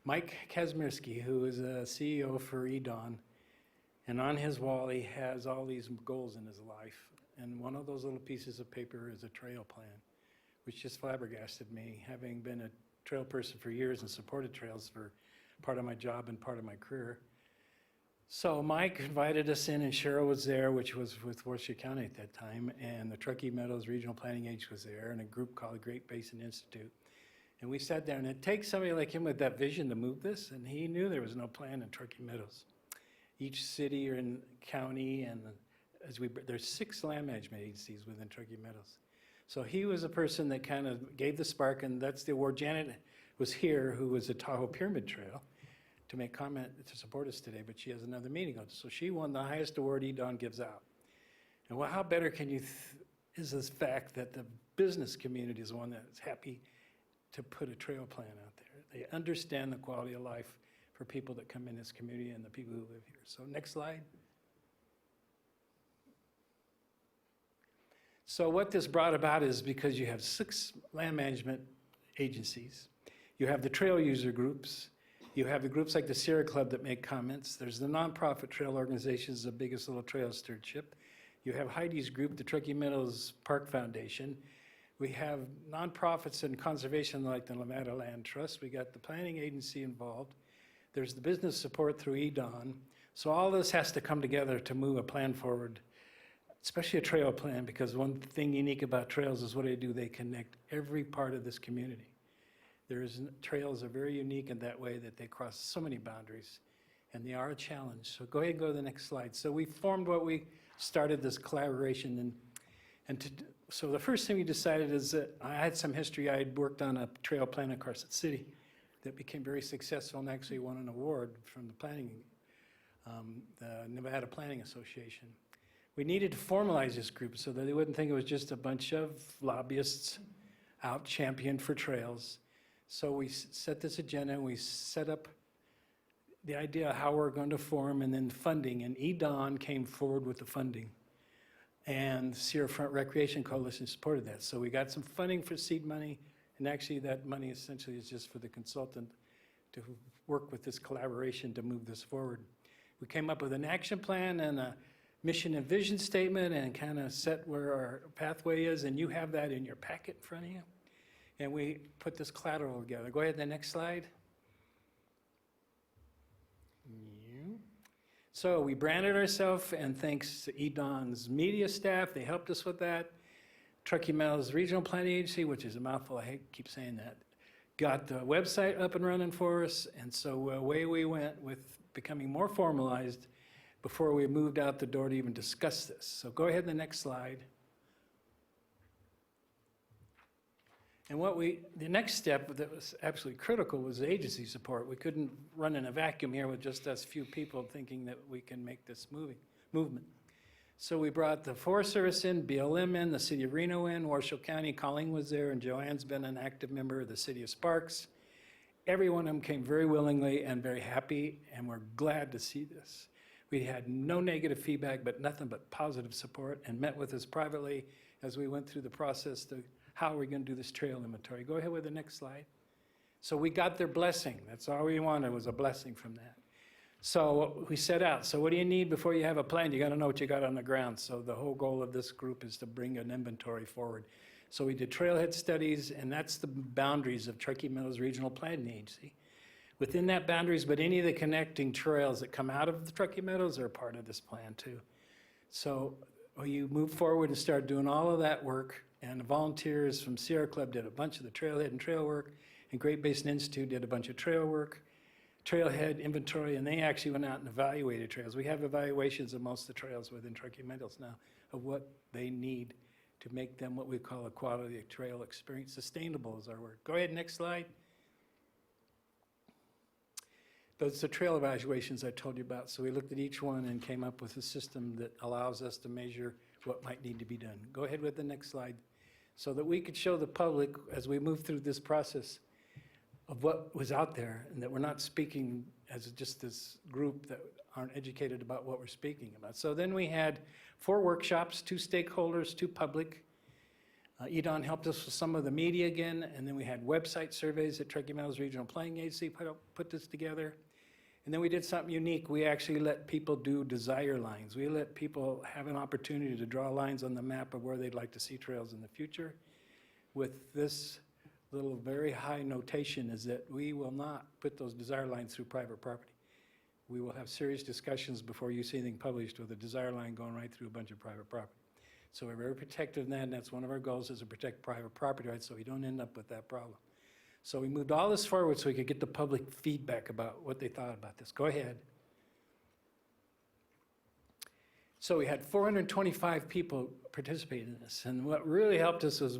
Mike Kazmierski, who is a CEO for EDON. And on his wall, he has all these goals in his life. And one of those little pieces of paper is a trail plan, which just flabbergasted me, having been a trail person for years and supported trails for part of my job and part of my career. So Mike invited us in, and Cheryl was there, which was with Washoe County at that time, and the Truckee Meadows Regional Planning Agency was there, and a group called the Great Basin Institute. And we sat there, and it takes somebody like him with that vision to move this, and he knew there was no plan in Truckee Meadows. Each city or in county, and there's 6 land management agencies within Truckee Meadows. So he was a person that kind of gave the spark, and that's the award. Janet was here, who was the Tahoe Pyramid Trail, to make comment to support us today, but she has another meeting on. So she won the highest award EDON gives out. And well, how better can you is this fact that the business community is the one that's happy to put a trail plan out there. They understand the quality of life for people that come in this community and the people who live here. So next slide. So what this brought about is because you have 6 land management agencies, you have the trail user groups, you have the groups like the Sierra Club that make comments. There's the nonprofit trail organizations, the biggest little trail stewardship. You have Heidi's group, the Truckee Meadows Park Foundation. We have nonprofits and conservation like the Nevada Land Trust. We got the planning agency involved. There's the business support through EDON. So all this has to come together to move a plan forward, especially a trail plan, because one thing unique about trails is what they do. They connect every part of this community. Trails are very unique in that way that they cross so many boundaries, and they are a challenge. So go ahead and go to the next slide. So we formed what we started this collaboration, so the first thing we decided is that I had some history. I had worked on a trail plan in Carson City that became very successful and actually won an award from the Nevada Planning Association. We needed to formalize this group so that they wouldn't think it was just a bunch of lobbyists out championed for trails. So we set this agenda, and we set up the idea of how we're going to form and then funding, and EDON came forward with the funding. And Sierra Front Recreation Coalition supported that. So we got some funding for seed money, and actually that money essentially is just for the consultant to work with this collaboration to move this forward. We came up with an action plan and a mission and vision statement and kind of set where our pathway is, and you have that in your packet in front of you. And we put this collateral together. Go ahead, the next slide. So we branded ourselves, and thanks to EDON's media staff, they helped us with that. Truckee Meadows Regional Planning Agency, which is a mouthful, I keep saying that, got the website up and running for us, and so away we went with becoming more formalized before we moved out the door to even discuss this. So go ahead, the next slide. And the next step that was absolutely critical was agency support. We couldn't run in a vacuum here with just us few people thinking that we can make this movement. So we brought the Forest Service in, BLM in, the City of Reno in, Washoe County, Colleen was there, and Joanne's been an active member of the City of Sparks. Every one of them came very willingly and very happy, and we're glad to see this. We had no negative feedback, but nothing but positive support, and met with us privately as we went through the process to how are we going to do this trail inventory. Go ahead with the next slide. So we got their blessing. That's all we wanted, was a blessing from that. So we set out. So what do you need before you have a plan? You got to know what you got on the ground. So the whole goal of this group is to bring an inventory forward. So we did trailhead studies, and that's the boundaries of Truckee Meadows Regional Planning Agency. Within that boundaries, but any of the connecting trails that come out of the Truckee Meadows are part of this plan too. So you move forward and start doing all of that work, and the volunteers from Sierra Club did a bunch of the trailhead and trail work, and Great Basin Institute did a bunch of trail work, trailhead inventory, and they actually went out and evaluated trails. We have evaluations of most of the trails within Truckee Meadows now of what they need to make them what we call a quality trail experience. Sustainable is our word. Go ahead, next slide. Those are trail evaluations I told you about. So we looked at each one and came up with a system that allows us to measure what might need to be done. Go ahead with the next slide. So that we could show the public as we move through this process of what was out there, and that we're not speaking as just this group that aren't educated about what we're speaking about. So then we had 4 workshops, 2 stakeholders, 2 public. EDON helped us with some of the media again, and then we had website surveys at Truckee Meadows Regional Planning Agency put this together. And then we did something unique. We actually let people do desire lines. We let people have an opportunity to draw lines on the map of where they'd like to see trails in the future. With this little very high notation is that we will not put those desire lines through private property. We will have serious discussions before you see anything published with a desire line going right through a bunch of private property. So we're very protective of that, and that's one of our goals, is to protect private property rights so we don't end up with that problem. So we moved all this forward so we could get the public feedback about what they thought about this. Go ahead. So we had 425 people participate in this, and what really helped us was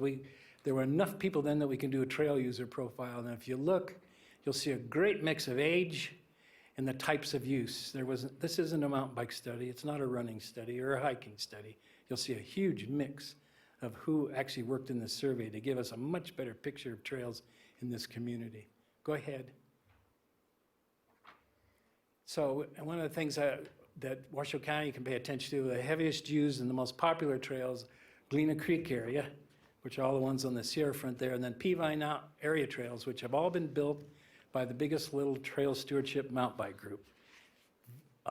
there were enough people then that we can do a trail user profile, and if you look, you'll see a great mix of age and the types of use. This isn't a mountain bike study, it's not a running study or a hiking study. You'll see a huge mix of who actually worked in this survey to give us a much better picture of trails in this community. Go ahead. So one of the things that Washoe County can pay attention to, the heaviest used and the most popular trails, Galena Creek area, which are all the ones on the Sierra Front there, and then Peavine Out area trails, which have all been built by the biggest little trail stewardship mountain bike group.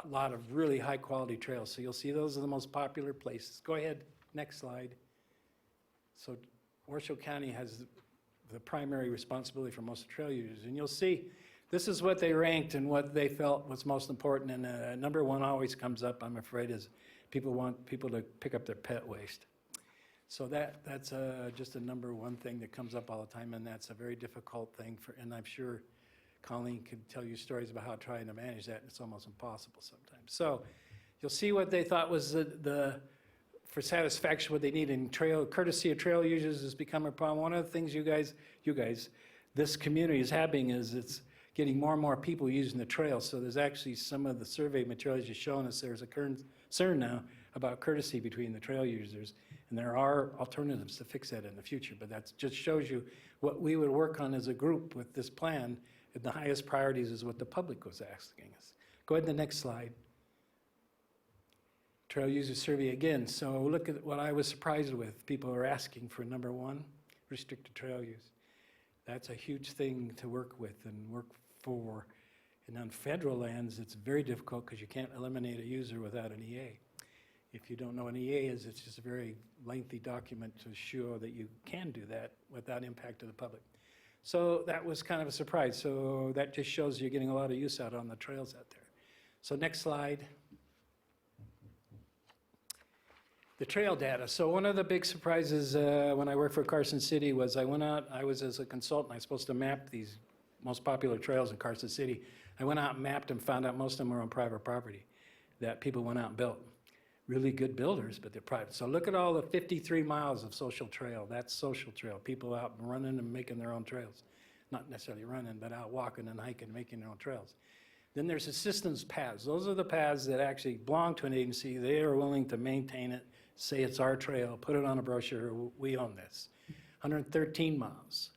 A lot of really high quality trails. So you'll see those are the most popular places. Go ahead, next slide. So Washoe County has the primary responsibility for most trail users. And you'll see, this is what they ranked and what they felt was most important. And number one always comes up, I'm afraid, is people want people to pick up their pet waste. So that's just a number one thing that comes up all the time, and that's a very difficult thing and I'm sure Colleen could tell you stories about how trying to manage that, and it's almost impossible sometimes. So you'll see what they thought was for satisfaction, what they need in courtesy of trail users has become a problem. One of the things you guys, this community is having is it's getting more and more people using the trail. So there's actually some of the survey materials you're showing us, there's a concern now about courtesy between the trail users. And there are alternatives to fix that in the future, but that just shows you what we would work on as a group with this plan And the highest priorities is what the public was asking us. Go ahead to the next slide. Trail user survey again. So look at what I was surprised with. People are asking for number one, restricted trail use. That's a huge thing to work with and work for. And on federal lands, it's very difficult because you can't eliminate a user without an EA. If you don't know what an EA is, it's just a very lengthy document to show that you can do that without impact to the public. So that was kind of a surprise. So that just shows you're getting a lot of use out on the trails out there. So next slide. The trail data. So one of the big surprises when I worked for Carson City was I went out, I was as a consultant, I was supposed to map these most popular trails in Carson City. I went out and mapped and found out most of them were on private property that people went out and built. Really good builders, but they're private. So look at all the 53 miles of social trail. That's social trail. People out running and making their own trails. Not necessarily running, but out walking and hiking and making their own trails. Then there's the systems paths. Those are the paths that actually belong to an agency. They are willing to maintain it, say it's our trail, put it on a brochure, we own this. 113 miles.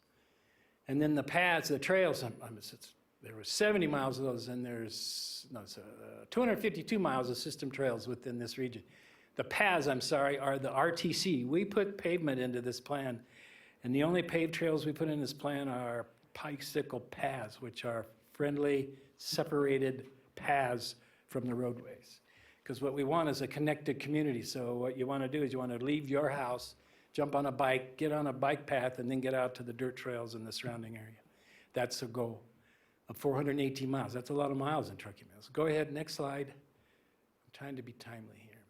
And then the paths, the trails, there were 70 miles of those, and there's 252 miles of system trails within this region. The paths, are the RTC. We put pavement into this plan, and the only paved trails we put in this plan are bicycle paths, which are friendly, separated paths from the roadways. Because what we want is a connected community. So what you want to do is you want to leave your house, jump on a bike, get on a bike path, and then get out to the dirt trails in the surrounding area. That's the goal of 418 miles. That's a lot of miles in Truckee Mills. Go ahead, next slide. I'm trying to be timely here.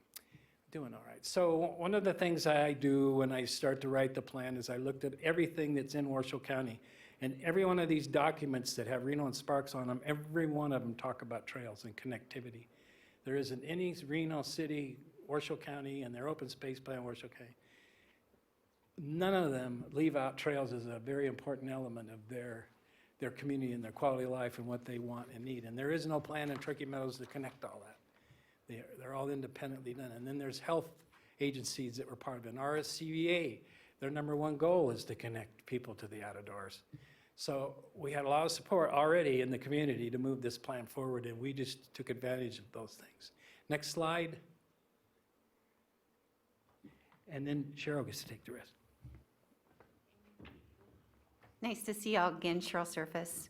Doing all right. So one of the things I do when I start to write the plan is I looked at everything that's in Washoe County. And every one of these documents that have Reno and Sparks on them, every one of them talk about trails and connectivity. There isn't any Reno City, Washoe County, and their open space plan, Washoe County. None of them leave out trails as a very important element of their community and their quality of life and what they want and need. And there is no plan in Truckee Meadows to connect all that. They're all independently done. And then there's health agencies that were part of it. And RSCVA, their number one goal is to connect people to the outdoors. So we had a lot of support already in the community to move this plan forward, and we just took advantage of those things. Next slide. And then Cheryl gets to take the rest. Nice to see y'all again, Cheryl Surface.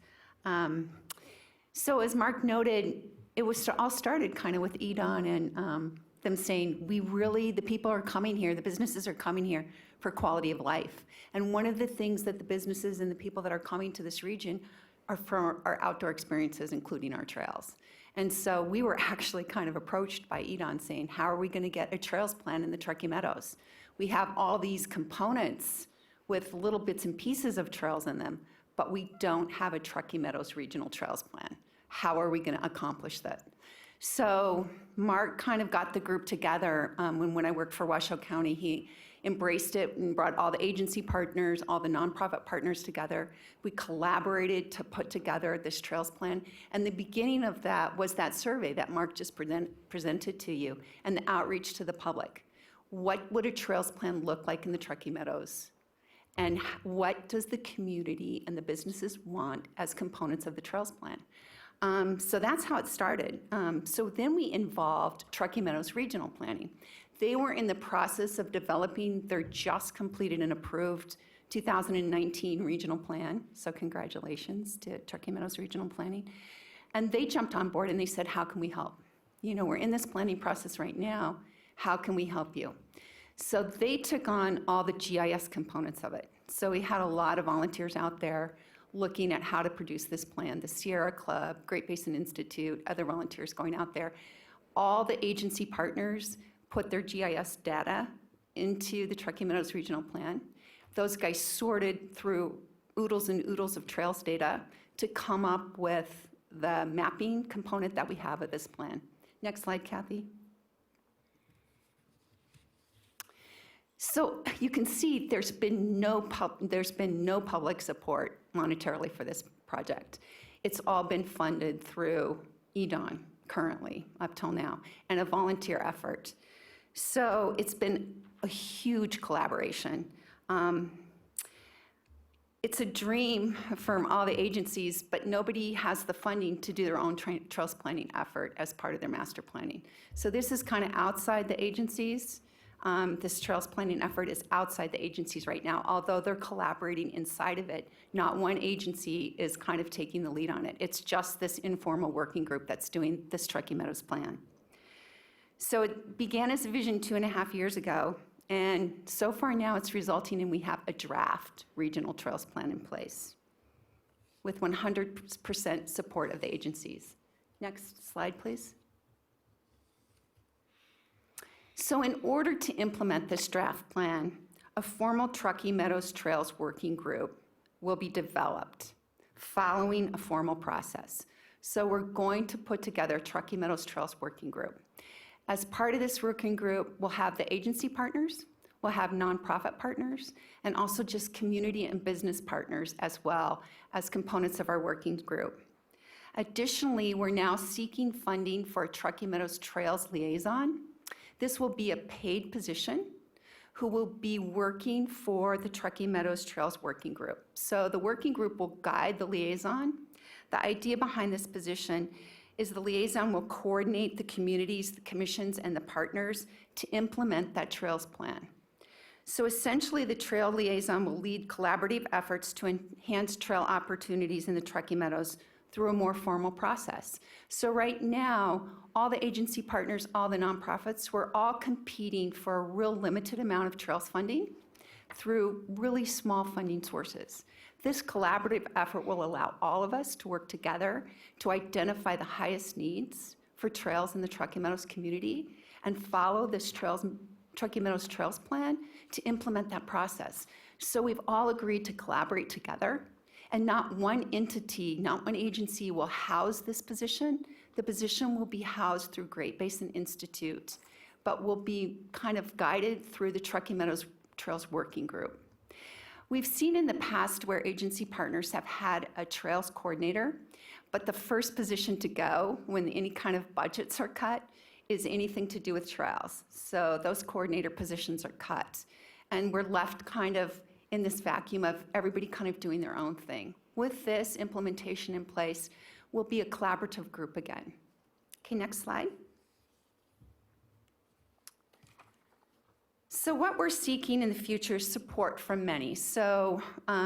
So as Mark noted, it was all started kind of with EDON and them saying, the people are coming here, the businesses are coming here for quality of life. And one of the things that the businesses and the people that are coming to this region are from our outdoor experiences, including our trails. And so we were actually kind of approached by EDON saying, how are we going to get a trails plan in the Truckee Meadows? We have all these components with little bits and pieces of trails in them, but we don't have a Truckee Meadows regional trails plan. How are we going to accomplish that? So Mark kind of got the group together. When I worked for Washoe County, he embraced it and brought all the agency partners, all the nonprofit partners together. We collaborated to put together this trails plan. And the beginning of that was that survey that Mark just presented to you and the outreach to the public. What would a trails plan look like in the Truckee Meadows? And what does the community and the businesses want as components of the trails plan? So that's how it started. So then we involved Truckee Meadows Regional Planning. They were in the process of developing their just completed and approved 2019 regional plan. So congratulations to Truckee Meadows Regional Planning. And they jumped on board and they said, how can we help? You know, we're in this planning process right now. How can we help you? So they took on all the GIS components of it. So we had a lot of volunteers out there looking at how to produce this plan. The Sierra Club, Great Basin Institute, other volunteers going out there. All the agency partners put their GIS data into the Truckee Meadows Regional Plan. Those guys sorted through oodles and oodles of trails data to come up with the mapping component that we have of this plan. Next slide, Kathy. So you can see there's been no public support monetarily for this project. It's all been funded through EDON currently up till now and a volunteer effort. So it's been a huge collaboration. it's a dream from all the agencies, but nobody has the funding to do their own trails planning effort as part of their master planning. So this is kind of outside the agencies. This trails planning effort is outside the agencies right now, although they're collaborating inside of it. Not one agency is kind of taking the lead on it. It's just this informal working group that's doing this Truckee Meadows plan. So it began as a vision 2.5 years ago, and so far now it's resulting in we have a draft regional trails plan in place with 100% support of the agencies. Next slide, please. So in order to implement this draft plan, a formal Truckee Meadows Trails working group will be developed following a formal process. So we're going to put together a Truckee Meadows Trails working group. As part of this working group, we'll have the agency partners, we'll have nonprofit partners, and also just community and business partners as well as components of our working group. Additionally, we're now seeking funding for a Truckee Meadows Trails liaison. This will be a paid position who will be working for the Truckee Meadows Trails Working Group. So the working group will guide the liaison. The idea behind this position is the liaison will coordinate the communities, the commissions, and the partners to implement that trails plan. So essentially, the trail liaison will lead collaborative efforts to enhance trail opportunities in the Truckee Meadows through a more formal process. So right now, all the agency partners, all the nonprofits, we're all competing for a real limited amount of trails funding through really small funding sources. This collaborative effort will allow all of us to work together to identify the highest needs for trails in the Truckee Meadows community and follow this Truckee Meadows Trails plan to implement that process. So we've all agreed to collaborate together, and not one entity, not one agency will house this position. The position will be housed through Great Basin Institute, but will be kind of guided through the Truckee Meadows Trails Working Group. We've seen in the past where agency partners have had a trails coordinator, but the first position to go when any kind of budgets are cut is anything to do with trails. So those coordinator positions are cut. And we're left kind of in this vacuum of everybody kind of doing their own thing. With this implementation in place, we'll be a collaborative group again. Okay, next slide. So what we're seeking in the future is support from many. So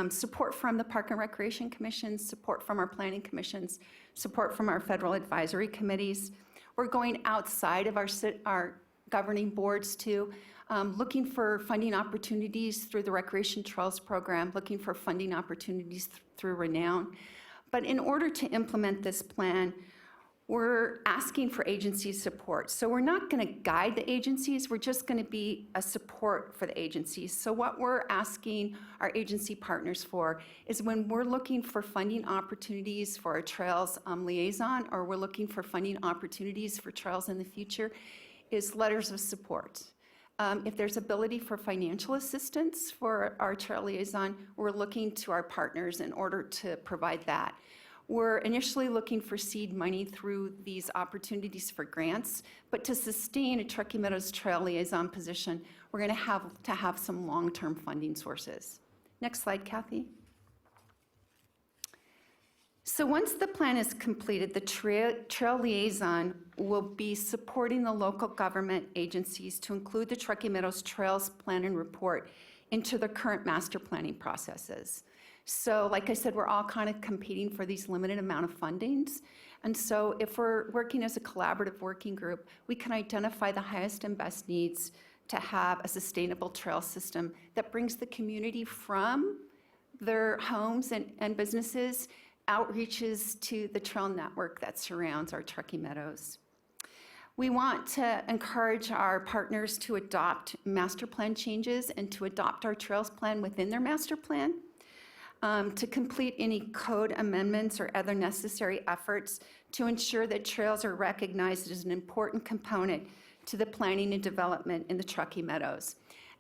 support from the Park and Recreation Commissions, support from our planning commissions, support from our federal advisory committees. We're going outside of our governing boards too, looking for funding opportunities through the Recreation Trails Program, looking for funding opportunities through Renown. But in order to implement this plan, we're asking for agency support. So we're not going to guide the agencies, we're just going to be a support for the agencies. So what we're asking our agency partners for is when we're looking for funding opportunities for a trails liaison, or we're looking for funding opportunities for trails in the future, is letters of support. If there's ability for financial assistance for our trail liaison, we're looking to our partners in order to provide that. We're initially looking for seed money through these opportunities for grants, but to sustain a Truckee Meadows Trail liaison position, we're going to have some long-term funding sources. Next slide, Kathy. So once the plan is completed, the trail liaison will be supporting the local government agencies to include the Truckee Meadows Trails Plan and Report into the current master planning processes. So like I said, we're all kind of competing for these limited amount of fundings. And so if we're working as a collaborative working group, we can identify the highest and best needs to have a sustainable trail system that brings the community from their homes and businesses, outreaches to the trail network that surrounds our Truckee Meadows. We want to encourage our partners to adopt master plan changes and to adopt our trails plan within their master plan. To complete any code amendments or other necessary efforts to ensure that trails are recognized as an important component to the planning and development in the Truckee Meadows.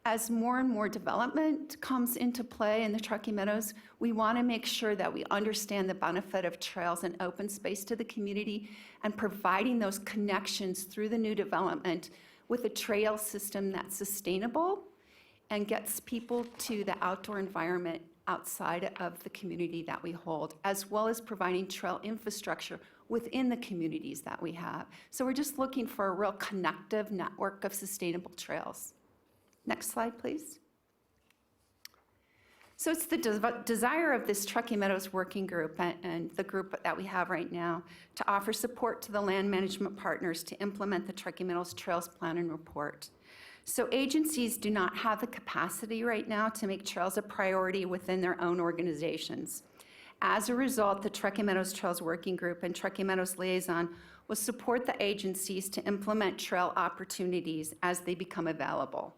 As more and more development comes into play in the Truckee Meadows, we want to make sure that we understand the benefit of trails and open space to the community and providing those connections through the new development with a trail system that's sustainable and gets people to the outdoor environment outside of the community that we hold, as well as providing trail infrastructure within the communities that we have. So we're just looking for a real connective network of sustainable trails. Next slide, please. So it's the desire of this Truckee Meadows Working Group and the group that we have right now to offer support to the land management partners to implement the Truckee Meadows Trails Plan and Report. So agencies do not have the capacity right now to make trails a priority within their own organizations. As a result, the Truckee Meadows Trails Working Group and Truckee Meadows Liaison will support the agencies to implement trail opportunities as they become available.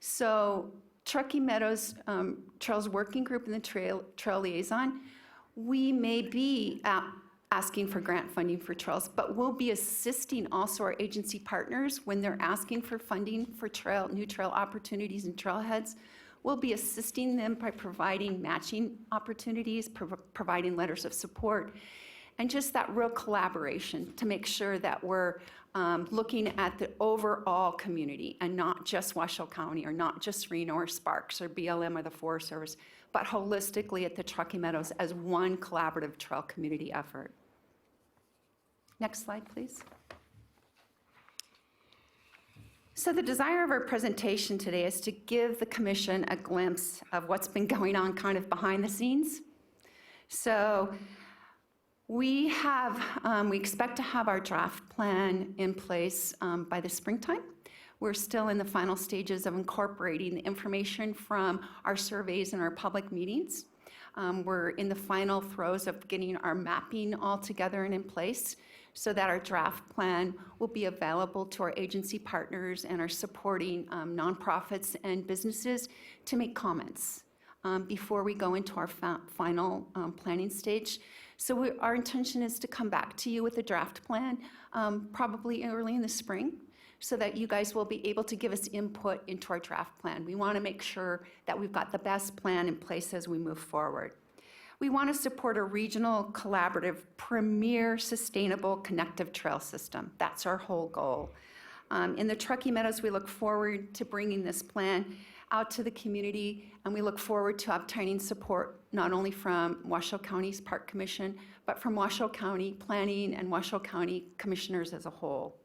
So Truckee Meadows Trails Working Group and the Trail Liaison, we may be asking for grant funding for trails, but we'll be assisting also our agency partners when they're asking for funding for new trail opportunities and trailheads. We'll be assisting them by providing matching opportunities, providing letters of support, and just that real collaboration to make sure that we're looking at the overall community and not just Washoe County or not just Reno or Sparks or BLM or the Forest Service, but holistically at the Truckee Meadows as one collaborative trail community effort. Next slide, please. So the desire of our presentation today is to give the commission a glimpse of what's been going on kind of behind the scenes. So we expect to have our draft plan in place by the springtime. We're still in the final stages of incorporating the information from our surveys and our public meetings. We're in the final throes of getting our mapping all together and in place so that our draft plan will be available to our agency partners and our supporting nonprofits and businesses to make comments before we go into our final planning stage. So our intention is to come back to you with a draft plan probably early in the spring so that you guys will be able to give us input into our draft plan. We want to make sure that we've got the best plan in place as we move forward. We want to support a regional, collaborative, premier, sustainable, connective trail system. That's our whole goal. In the Truckee Meadows, we look forward to bringing this plan out to the community, and we look forward to obtaining support not only from Washoe County's Park Commission, but from Washoe County Planning and Washoe County Commissioners as a whole.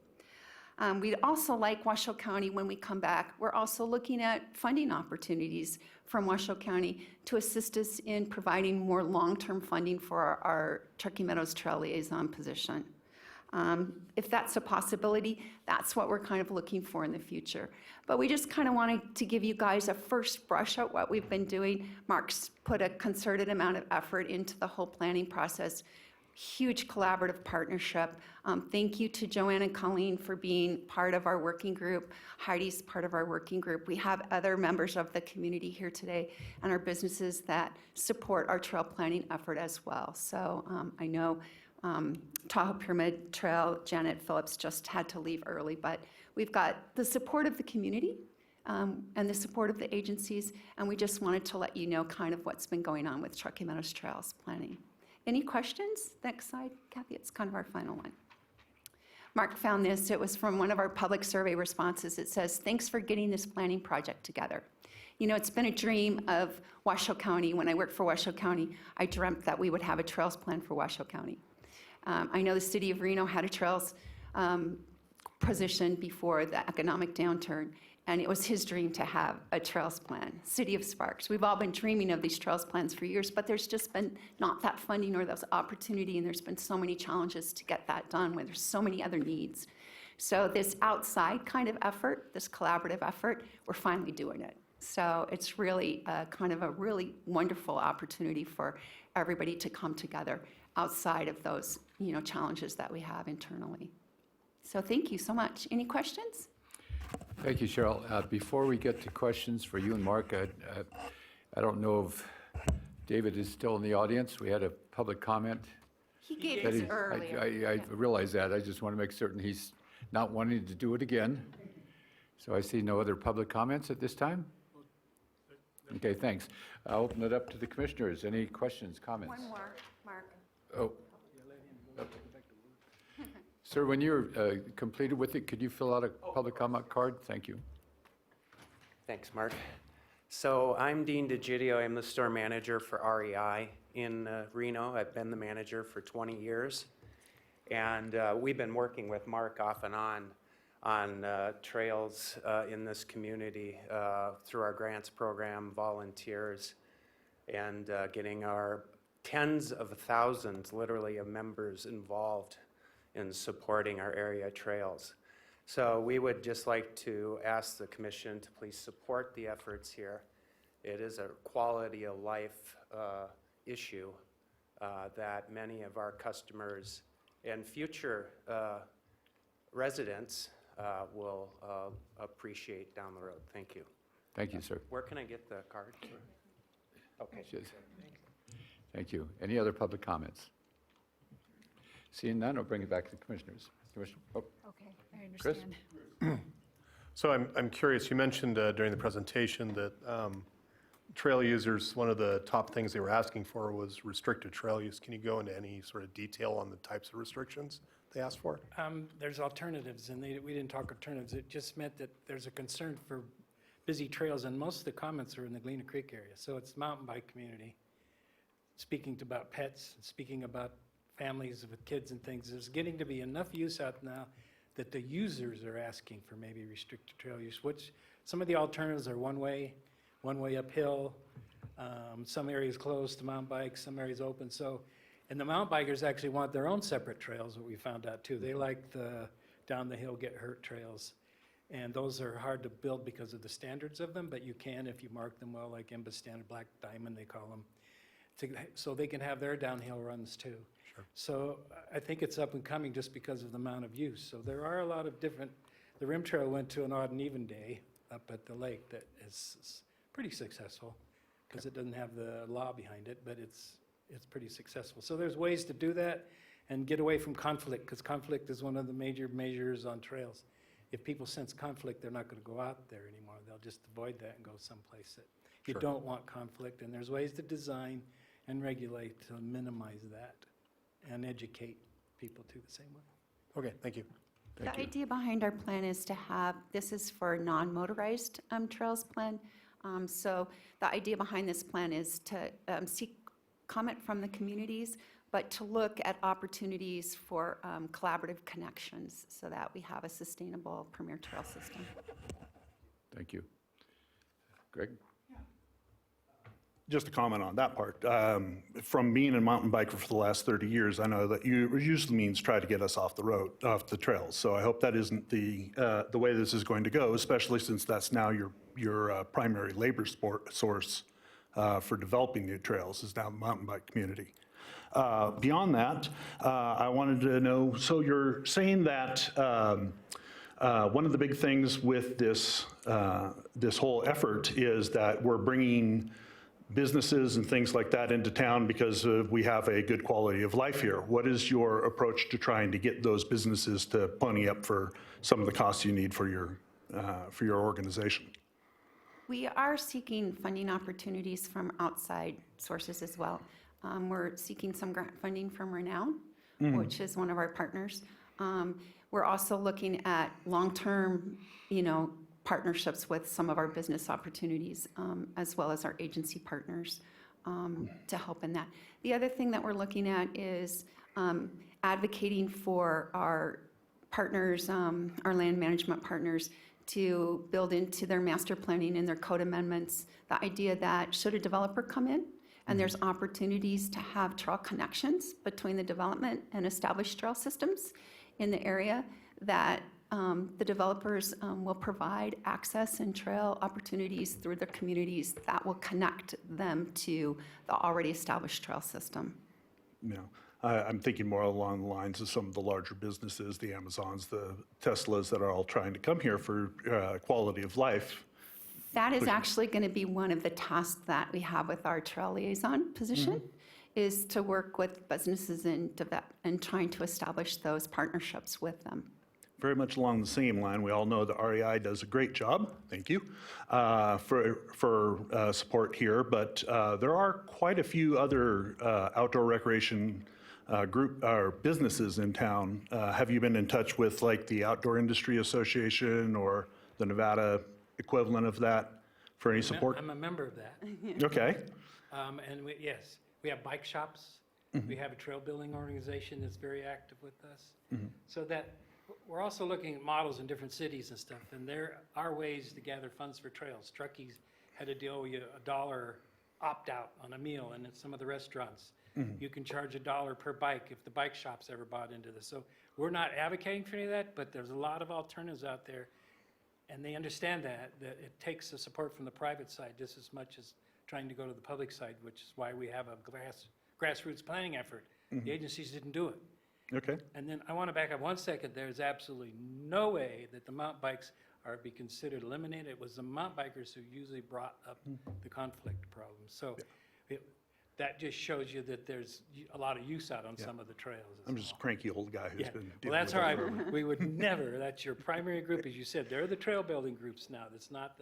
We'd also like Washoe County, when we come back, we're also looking at funding opportunities from Washoe County to assist us in providing more long-term funding for our Truckee Meadows Trail Liaison position. If that's a possibility, that's what we're kind of looking for in the future. But we just kind of wanted to give you guys a first brush at what we've been doing. Mark's put a concerted amount of effort into the whole planning process. Huge collaborative partnership. Thank you to Joanne and Colleen for being part of our working group. Heidi's part of our working group. We have other members of the community here today and our businesses that support our trail planning effort as well. So I know Tahoe Pyramid Trail, Janet Phillips just had to leave early, but we've got the support of the community and the support of the agencies, and we just wanted to let you know kind of what's been going on with Truckee Meadows Trails planning. Any questions? Next slide, Kathy, it's kind of our final one. Mark found this, it was from one of our public survey responses. It says, thanks for getting this planning project together. You know, it's been a dream of Washoe County. When I worked for Washoe County, I dreamt that we would have a trails plan for Washoe County. I know the city of Reno had a trails position before the economic downturn, and it was his dream to have a trails plan. City of Sparks, we've all been dreaming of these trails plans for years, but there's just been not that funding or those opportunity, and there's been so many challenges to get that done when there's so many other needs. So this outside kind of effort, this collaborative effort, we're finally doing it. So it's really kind of a really wonderful opportunity for everybody to come together outside of those, you know, challenges that we have internally. So thank you so much. Any questions? Thank you, Cheryl. Before we get to questions for you and Mark, I don't know if David is still in the audience. We had a public comment. He gave that us earlier. I realize that. I just want to make certain he's not wanting to do it again. So I see no other public comments at this time. Okay, thanks. I'll open it up to the commissioners. Any questions, comments? One more, Mark. Oh. Sir, when you're completed with it, could you fill out a public comment card? Thank you. Thanks, Mark. So I'm Dean DeGidio. I'm the store manager for REI in Reno. I've been the manager for 20 years. And we've been working with Mark off and on trails in this community through our grants program, volunteers, and getting our tens of thousands, literally, of members involved in supporting our area trails. So we would just like to ask the commission to please support the efforts here. It is a quality of life issue that many of our customers and future residents will appreciate down the road. Thank you. Thank you, sir. Where can I get the card? Okay. Cheers. Thank you. Any other public comments? Seeing none, I'll bring it back to the commissioners. Commissioner, oh, Okay, I Chris? understand. So I'm curious, you mentioned during the presentation that trail users, one of the top things they were asking for was restricted trail use. Can you go into any sort of detail on the types of restrictions they asked for? There's alternatives, and we didn't talk alternatives. It just meant that there's a concern for busy trails, and most of the comments are in the Galena Creek area. So it's mountain bike community, speaking about pets, speaking about families with kids and things. There's getting to be enough use out now that the users are asking for maybe restricted trail use, which some of the alternatives are one way uphill, some areas closed to mountain bikes, some areas open. So, and the mountain bikers actually want their own separate trails, what we found out too. They like the down the hill get hurt trails. And those are hard to build because of the standards of them, but you can if you mark them well, like IMBA standard, Black Diamond they call them, so they can have their downhill runs too. Sure. So I think it's up and coming just because of the amount of use. So there are a lot of different, the rim trail went to an odd and even day up at the lake that is pretty successful because it doesn't have the law behind it, but it's pretty successful. So there's ways to do that and get away from conflict, because conflict is one of the major measures on trails. If people sense conflict, they're not going to go out there anymore. They'll just avoid that and go someplace that you don't want conflict. And there's ways to design and regulate to minimize that and educate people too the same way. Okay, thank you. The idea behind our plan is to have, this is for non-motorized trails plan. So the idea behind this plan is to seek comment from the communities, but to look at opportunities for collaborative connections so that we have a sustainable premier trail system. Thank you. Greg? Just a comment on that part. From being a mountain biker for the last 30 years, I know that you usually means try to get us off the road, off the trails. So I hope that isn't the way this is going to go, especially since that's now your primary labor source for developing new trails is now the mountain bike community. Beyond that, I wanted to know, so you're saying that one of the big things with this whole effort is that we're bringing businesses and things like that into town because we have a good quality of life here. What is your approach to trying to get those businesses to pony up for some of the costs you need for your organization? We are seeking funding opportunities from outside sources as well. We're seeking some grant funding from Renown, which is one of our partners. We're also looking at long-term, partnerships with some of our business opportunities, as well as our agency partners to help in that. The other thing that we're looking at is advocating for our partners, our land management partners, to build into their master planning and their code amendments the idea that should a developer come in and there's opportunities to have trail connections between the development and established trail systems in the area, that the developers will provide access and trail opportunities through their communities that will connect them to the already established trail system. Yeah, I'm thinking more along the lines of some of the larger businesses, the Amazons, the Teslas that are all trying to come here for quality of life. That is actually going to be one of the tasks that we have with our trail liaison position, is to work with businesses and trying to establish those partnerships with them. Very much along the same line, we all know that REI does a great job, thank you, for support here, but there are quite a few other outdoor recreation group or businesses in town. Have you been in touch with like the Outdoor Industry Association or the Nevada equivalent of that for any support? I'm a member of that. Okay. And yes, we have bike shops. We have a trail building organization that's very active with us. So that, we're also looking at models in different cities and stuff, and there are ways to gather funds for trails. Truckies had a deal with a $1 opt-out on a meal, and at some of the restaurants, you can charge $1 per bike if the bike shops ever bought into this. So we're not advocating for any of that, but there's a lot of alternatives out there, and they understand that it takes the support from the private side just as much as trying to go to the public side, which is why we have a grassroots planning effort. The agencies didn't do it. Okay. And then I want to back up 1 second. There's absolutely no way that the mountain bikes are to be considered eliminated. It was the mountain bikers who usually brought up the conflict problem. So that just shows you that there's a lot of use out on some of the trails. I'm just a cranky old guy who's been Well, dealing that's with all it right. forever. We would never, that's your primary group, as you said. They're the trail building groups now. That's not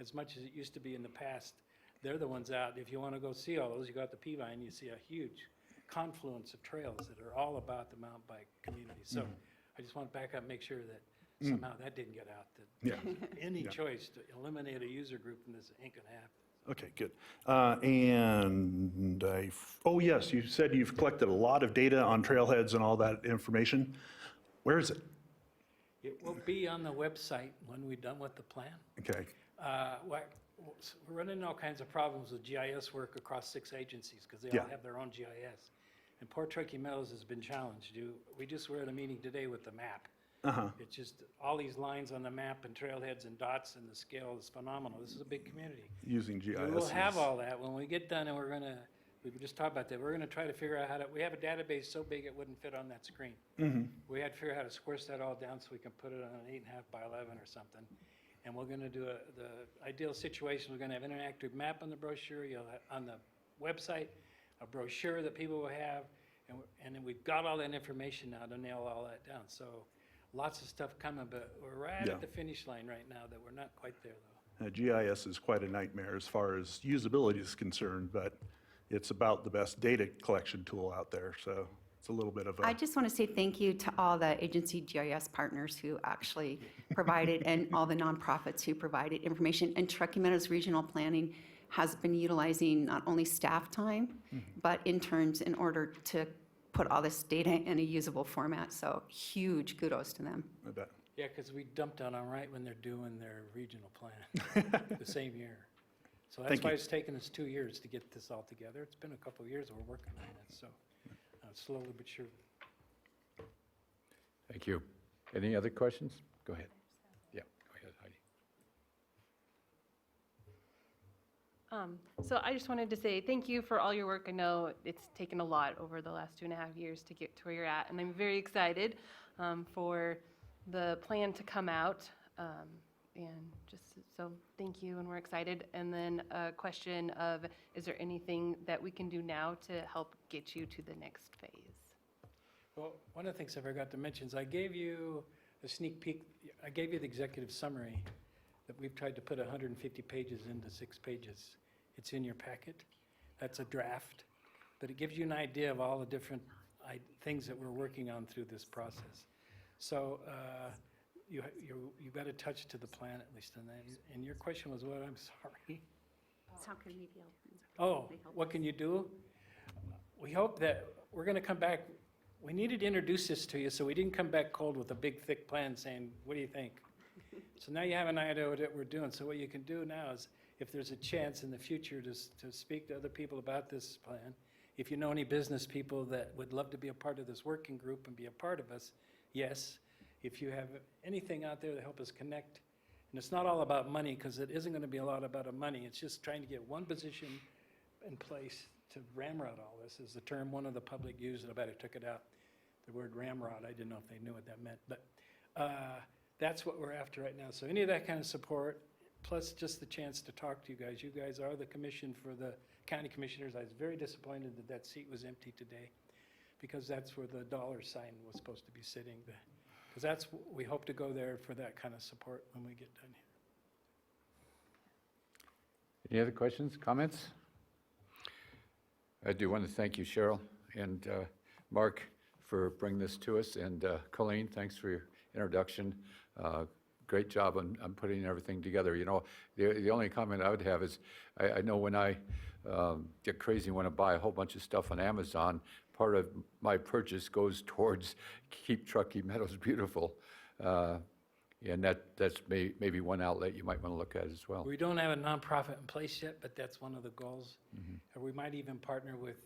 as much as it used to be in the past. They're the ones out. If you want to go see all those, you go out to Peavine, you see a huge confluence of trails that are all about the mountain bike community. So I just want to back up and make sure that somehow that didn't get out, that any choice to eliminate a user group from this ain't gonna happen. Okay, good. And oh yes, you said you've collected a lot of data on trailheads and all that information. Where is it? It will be on the website when we're done with the plan. Okay. We're running into all kinds of problems with GIS work across 6 agencies because they all have their own GIS. And Port Truckee Meadows has been challenged. We just were at a meeting today with the map. It's just all these lines on the map and trailheads and dots, and the scale is phenomenal. This is a big community. Using GIS. We will have all that when we get done, and we just talked about that. We're gonna try to figure out we have a database so big it wouldn't fit on that screen. We had to figure out how to squish that all down so we can put it on an 8.5 by 11 or something. And we're gonna do the ideal situation, we're gonna have an interactive map on the brochure, you'll have, on the website, a brochure that people will have, and then we've got all that information now to nail all that down. So lots of stuff coming, but we're right at the finish line right now that we're not quite there though. GIS is quite a nightmare as far as usability is concerned, but it's about the best data collection tool out there. So it's a little bit of a... I just want to say thank you to all the agency GIS partners who actually provided and all the nonprofits who provided information. And Truckee Meadows Regional Planning has been utilizing not only staff time, but interns in order to put all this data in a usable format. So huge kudos to them. I bet. Yeah, because we dumped on them right when they're doing their regional plan, the same year. So that's why it's taken us 2 years to get this all together. It's been a couple of years we're working on it, so slowly but surely. Thank you. Any other questions? Go ahead. Yeah, go ahead, Heidi. So I just wanted to say thank you for all your work. I know it's taken a lot over the last 2.5 years to get to where you're at, and I'm very excited for the plan to come out. And just so thank you, and we're excited. And then a question of, is there anything that we can do now to help get you to the next phase? Well, one of the things I forgot to mention is I gave you a sneak peek. I gave you the executive summary that we've tried to put 150 pages into 6 pages. It's in your packet. That's a draft, but it gives you an idea of all the different things that we're working on through this process. So you got a touch to the plan, at least in that. And your question was what? I'm sorry. How can we be able to What can you do? We hope that we're going to come back. We needed to introduce this to you, so we didn't come back cold with a big, thick plan saying, what do you think? So now you have an idea what we're doing. So what you can do now is, if there's a chance in the future to speak to other people about this plan, if you know any business people that would love to be a part of this working group and be a part of us, yes. If you have anything out there to help us connect, and it's not all about money, because it isn't going to be a lot about money. It's just trying to get one position in place to ramrod all this, is the term one of the public used, and I better took it out. The word ramrod, I didn't know if they knew what that meant, but that's what we're after right now. So any of that kind of support, plus just the chance to talk to you guys. You guys are the commission for the county commissioners. I was very disappointed that that seat was empty today, because that's where the dollar sign was supposed to be sitting. Because we hope to go there for that kind of support when we get done here. Any other questions, comments? I do want to thank you, Cheryl, and Mark, for bringing this to us, and Colleen, thanks for your introduction. great job on putting everything together. You know, the only comment I would have is, I know when I get crazy and want to buy a whole bunch of stuff on Amazon, part of my purchase goes towards keep Truckee Meadows beautiful. And that's maybe one outlet you might want to look at as well. We don't have a nonprofit in place yet, but that's one of the goals. And we might even partner with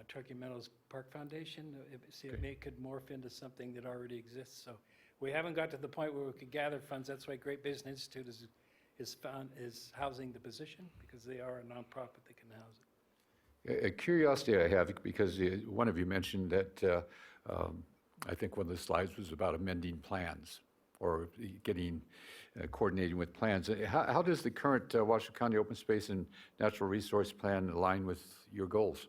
Truckee Meadows Park Foundation, see if it could morph into something that already exists. So we haven't got to the point where we could gather funds. That's why Great Basin Institute is housing the position, because they are a nonprofit that can house it. A curiosity I have, because one of you mentioned that I think one of the slides was about amending plans or getting coordinating with plans. How does the current Washoe County Open Space and Natural Resource Plan align with your goals?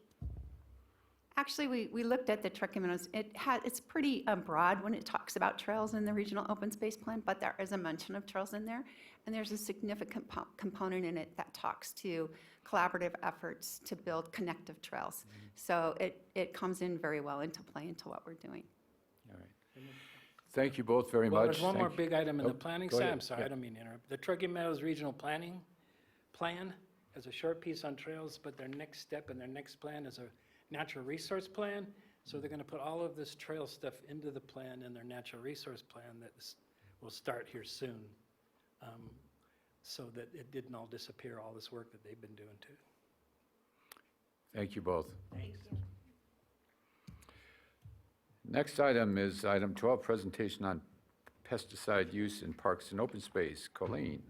Actually, we looked at the Truckee Meadows. It's pretty broad when it talks about trails in the regional open space plan, but there is a mention of trails in there. And there's a significant component in it that talks to collaborative efforts to build connective trails. So it comes in very well into play into what we're doing. All right. Thank you both very Well, much. there's one more big item in the planning go side. ahead. I'm sorry, I don't mean to interrupt. The Truckee Meadows Regional Planning Plan has a short piece on trails, but their next step and their next plan is a natural resource plan. So they're going to put all of this trail stuff into the plan in their natural resource plan that will start here soon, so that it didn't all disappear, all this work that they've been doing too. Thank you both. Next item is item 12, presentation on pesticide use in parks and open space. Colleen.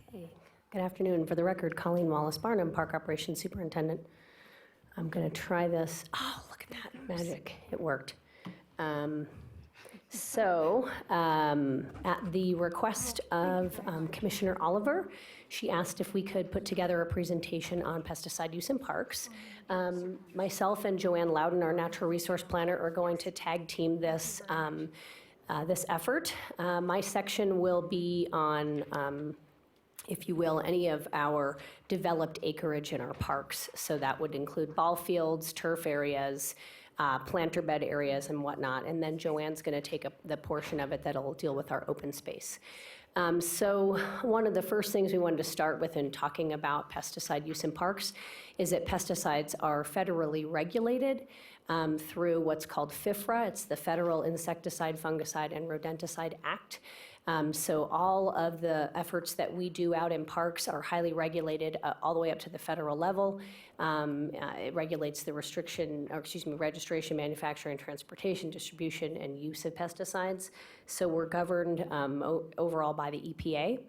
Okay. Good afternoon. For the record, Colleen Wallace-Barnum, Park Operations Superintendent. I'm going to try this. Oh, look at that magic. It worked. At the request of Commissioner Oliver, she asked if we could put together a presentation on pesticide use in parks. Myself and Joanne Loudon, our natural resource planner, are going to tag team this effort. My section will be on, if you will, any of our developed acreage in our parks. So that would include ball fields, turf areas, planter bed areas and whatnot. And then Joanne's going to take up the portion of it that'll deal with our open space. So one of the first things we wanted to start with in talking about pesticide use in parks is that pesticides are federally regulated through what's called FIFRA. It's the Federal Insecticide, Fungicide, and Rodenticide Act. So all of the efforts that we do out in parks are highly regulated all the way up to the federal level. It regulates the registration, manufacturing, transportation, distribution, and use of pesticides. So we're governed overall by the EPA.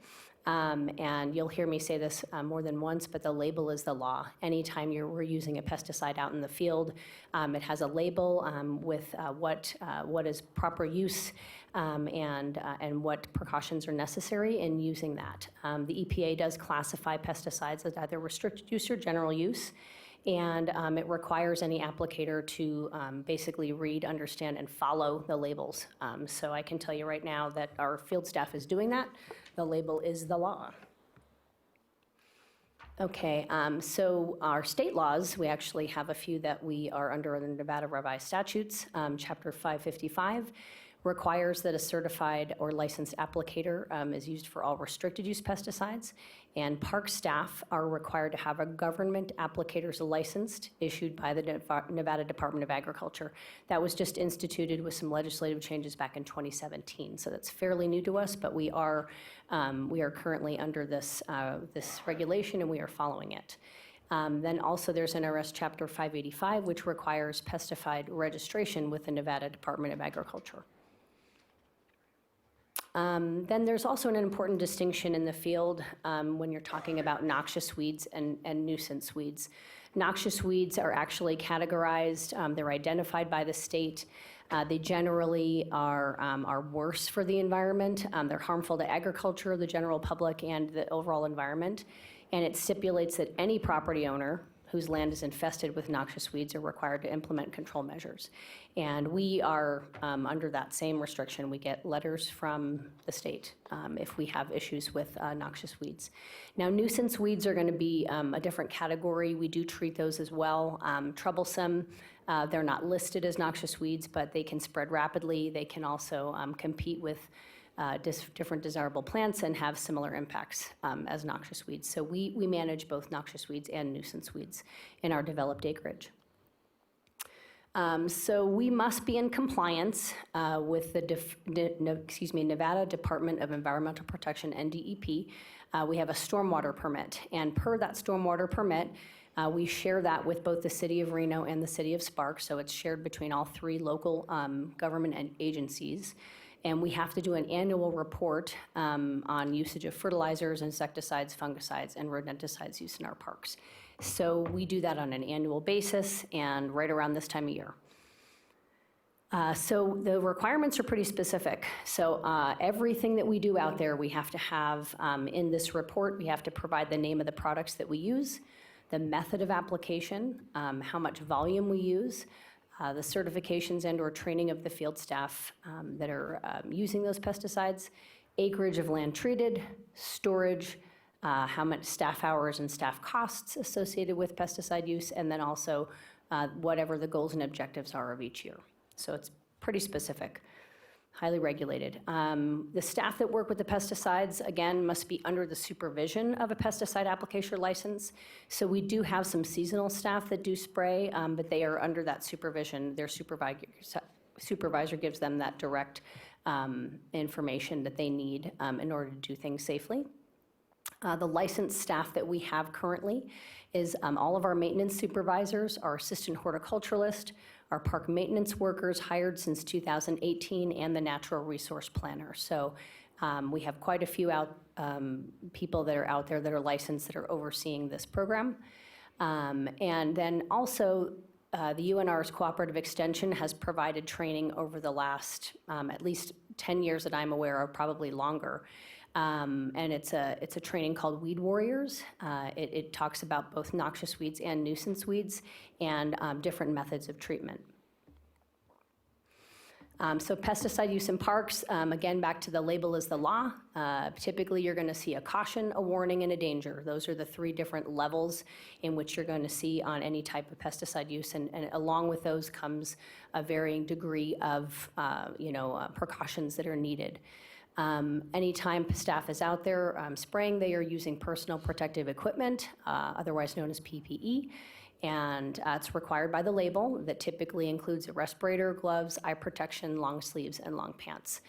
And you'll hear me say this more than once, but the label is the law. Anytime we're using a pesticide out in the field, it has a label with what is proper use and what precautions are necessary in using that. The EPA does classify pesticides as either restricted use or general use. And it requires any applicator to basically read, understand, and follow the labels. So I can tell you right now that our field staff is doing that. The label is the law. Okay, so our state laws, we actually have a few that we are under the Nevada Revised Statutes. Chapter 555 requires that a certified or licensed applicator is used for all restricted use pesticides, and park staff are required to have a government applicator's licensed issued by the Nevada Department of Agriculture. That was just instituted with some legislative changes back in 2017, so that's fairly new to us, but we are currently under this regulation and we are following it. Then also there's NRS Chapter 585, which requires pesticide registration with the Nevada Department of Agriculture. Then there's also an important distinction in the field when you're talking about noxious weeds and nuisance weeds. Noxious weeds are actually categorized, they're identified by the state. They generally are worse for the environment. They're harmful to agriculture, the general public, and the overall environment. And it stipulates that any property owner whose land is infested with noxious weeds are required to implement control measures. And we are under that same restriction. We get letters from the state if we have issues with noxious weeds. Now, nuisance weeds are going to be a different category. We do treat those as well. Troublesome. They're not listed as noxious weeds, but they can spread rapidly. They can also compete with different desirable plants and have similar impacts as noxious weeds. So we manage both noxious weeds and nuisance weeds in our developed acreage. So we must be in compliance with the Nevada Department of Environmental Protection, NDEP. We have a stormwater permit, and per that stormwater permit, we share that with both the City of Reno and the City of Sparks, so it's shared between all three local government agencies. And we have to do an annual report on usage of fertilizers, insecticides, fungicides, and rodenticides used in our parks. So we do that on an annual basis and right around this time of year. So the requirements are pretty specific. So everything that we do out there, we have to have in this report, we have to provide the name of the products that we use, the method of application, how much volume we use, the certifications and/or training of the field staff that are using those pesticides, acreage of land treated, storage, how much staff hours and staff costs associated with pesticide use, and then also whatever the goals and objectives are of each year. So it's pretty specific, highly regulated. The staff that work with the pesticides, again, must be under the supervision of a pesticide application license. So we do have some seasonal staff that do spray, but they are under that supervision. Their supervisor gives them that direct information that they need in order to do things safely. The licensed staff that we have currently is all of our maintenance supervisors, our assistant horticulturalist, our park maintenance workers hired since 2018, and the natural resource planner. So we have quite a few people that are out there that are licensed that are overseeing this program. And then also the UNR's Cooperative Extension has provided training over the last at least 10 years that I'm aware of, probably longer. And it's a training called Weed Warriors. It talks about both noxious weeds and nuisance weeds and different methods of treatment. So pesticide use in parks, again, back to the label is the law. Typically, you're going to see a caution, a warning, and a danger. Those are the three different levels in which you're going to see on any type of pesticide use. And along with those comes a varying degree of precautions that are needed. Anytime staff is out there spraying, they are using personal protective equipment, otherwise known as PPE, and it's required by the label that typically includes a respirator, gloves, eye protection, long sleeves, and long pants.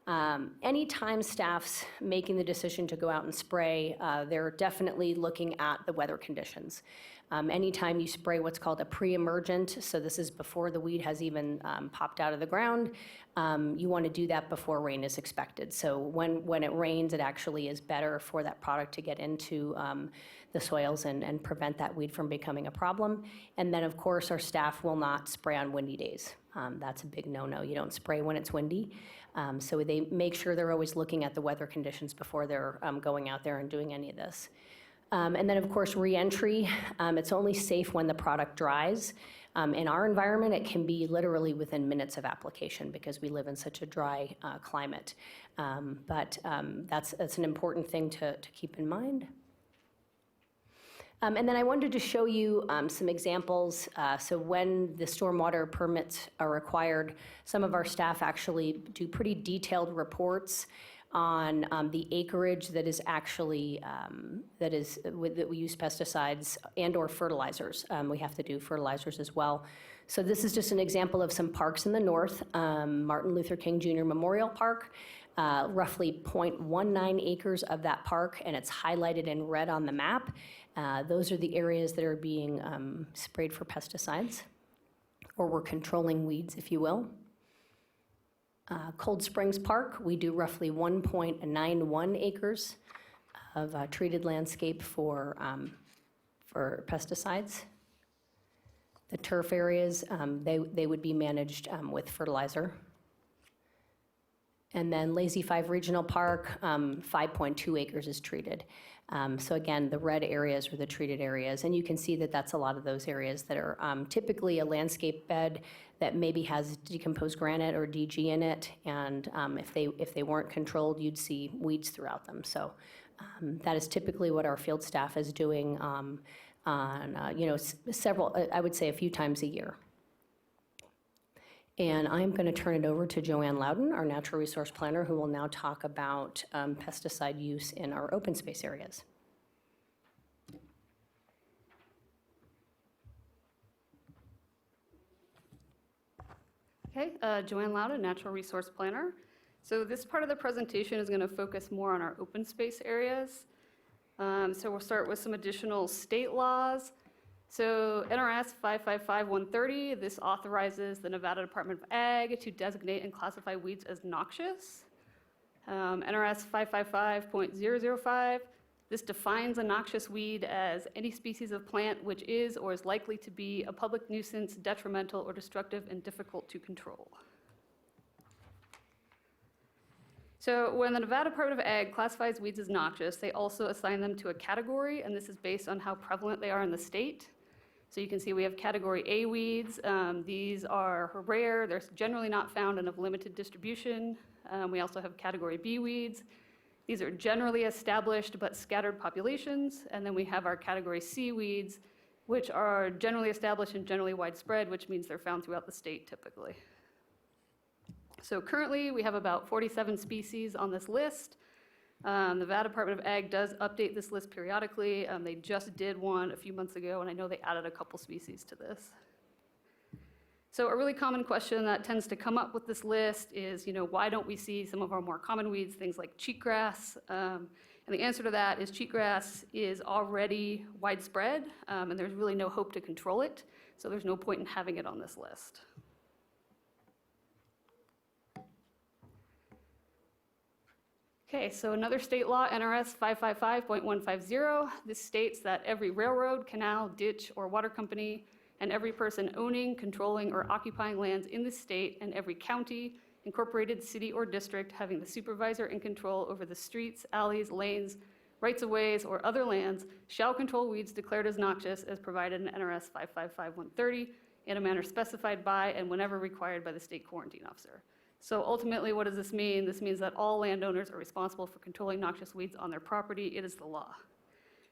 Anytime staff's making the decision to go out and spray, they're definitely looking at the weather conditions. Anytime you spray what's called a pre-emergent, so this is before the weed has even popped out of the ground, you want to do that before rain is expected. So when it rains, it actually is better for that product to get into the soils and prevent that weed from becoming a problem. And then, of course, our staff will not spray on windy days. That's a big no-no. You don't spray when it's windy. So they make sure they're always looking at the weather conditions before they're going out there and doing any of this. And then, of course, re-entry. It's only safe when the product dries. In our environment, it can be literally within minutes of application because we live in such a dry climate. But that's an important thing to keep in mind. And then I wanted to show you some examples. So when the stormwater permits are required, some of our staff actually do pretty detailed reports on the acreage that is actually, that we use pesticides and/or fertilizers. We have to do fertilizers as well. So this is just an example of some parks in the north. Martin Luther King Jr. Memorial Park, roughly 0.19 acres of that park, and it's highlighted in red on the map. Those are the areas that are being sprayed for pesticides, or we're controlling weeds, if you will. Cold Springs Park, we do roughly 1.91 acres of treated landscape for pesticides. The turf areas, they would be managed with fertilizer. And then Lazy 5 Regional Park, 5.2 acres is treated. So again, the red areas are the treated areas, and you can see that that's a lot of those areas that are typically a landscape bed that maybe has decomposed granite or DG in it, and if they weren't controlled, you'd see weeds throughout them. So that is typically what our field staff is doing on several, I would say a few times a year. And I'm going to turn it over to Joanne Loudon, our natural resource planner, who will now talk about pesticide use in our open space areas. Okay, Joanne Loudon, natural resource planner. So this part of the presentation is going to focus more on our open space areas. So we'll start with some additional state laws. So NRS 555-130, this authorizes the Nevada Department of Ag to designate and classify weeds as noxious. NRS 555.005, this defines a noxious weed as any species of plant which is or is likely to be a public nuisance, detrimental, or destructive and difficult to control. So when the Nevada Department of Ag classifies weeds as noxious, they also assign them to a category, and this is based on how prevalent they are in the state. So you can see we have category A weeds. These are rare. They're generally not found and of limited distribution. We also have category B weeds. These are generally established but scattered populations. And then we have our category C weeds, which are generally established and generally widespread, which means they're found throughout the state typically. So currently we have about 47 species on this list. The Nevada Department of Ag does update this list periodically. They just did one a few months ago, and I know they added a couple species to this. So a really common question that tends to come up with this list is, why don't we see some of our more common weeds, things like cheatgrass? And the answer to that is cheatgrass is already widespread, and there's really no hope to control it, so there's no point in having it on this list. Okay, so another state law, NRS 555.150, this states that every railroad, canal, ditch, or water company, and every person owning, controlling, or occupying lands in the state, and every county, incorporated city or district having the supervisor and control over the streets, alleys, lanes, rights-of-ways, or other lands shall control weeds declared as noxious as provided in NRS 555.130 in a manner specified by and whenever required by the state quarantine officer. So ultimately, what does this mean? This means that all landowners are responsible for controlling noxious weeds on their property. It is the law.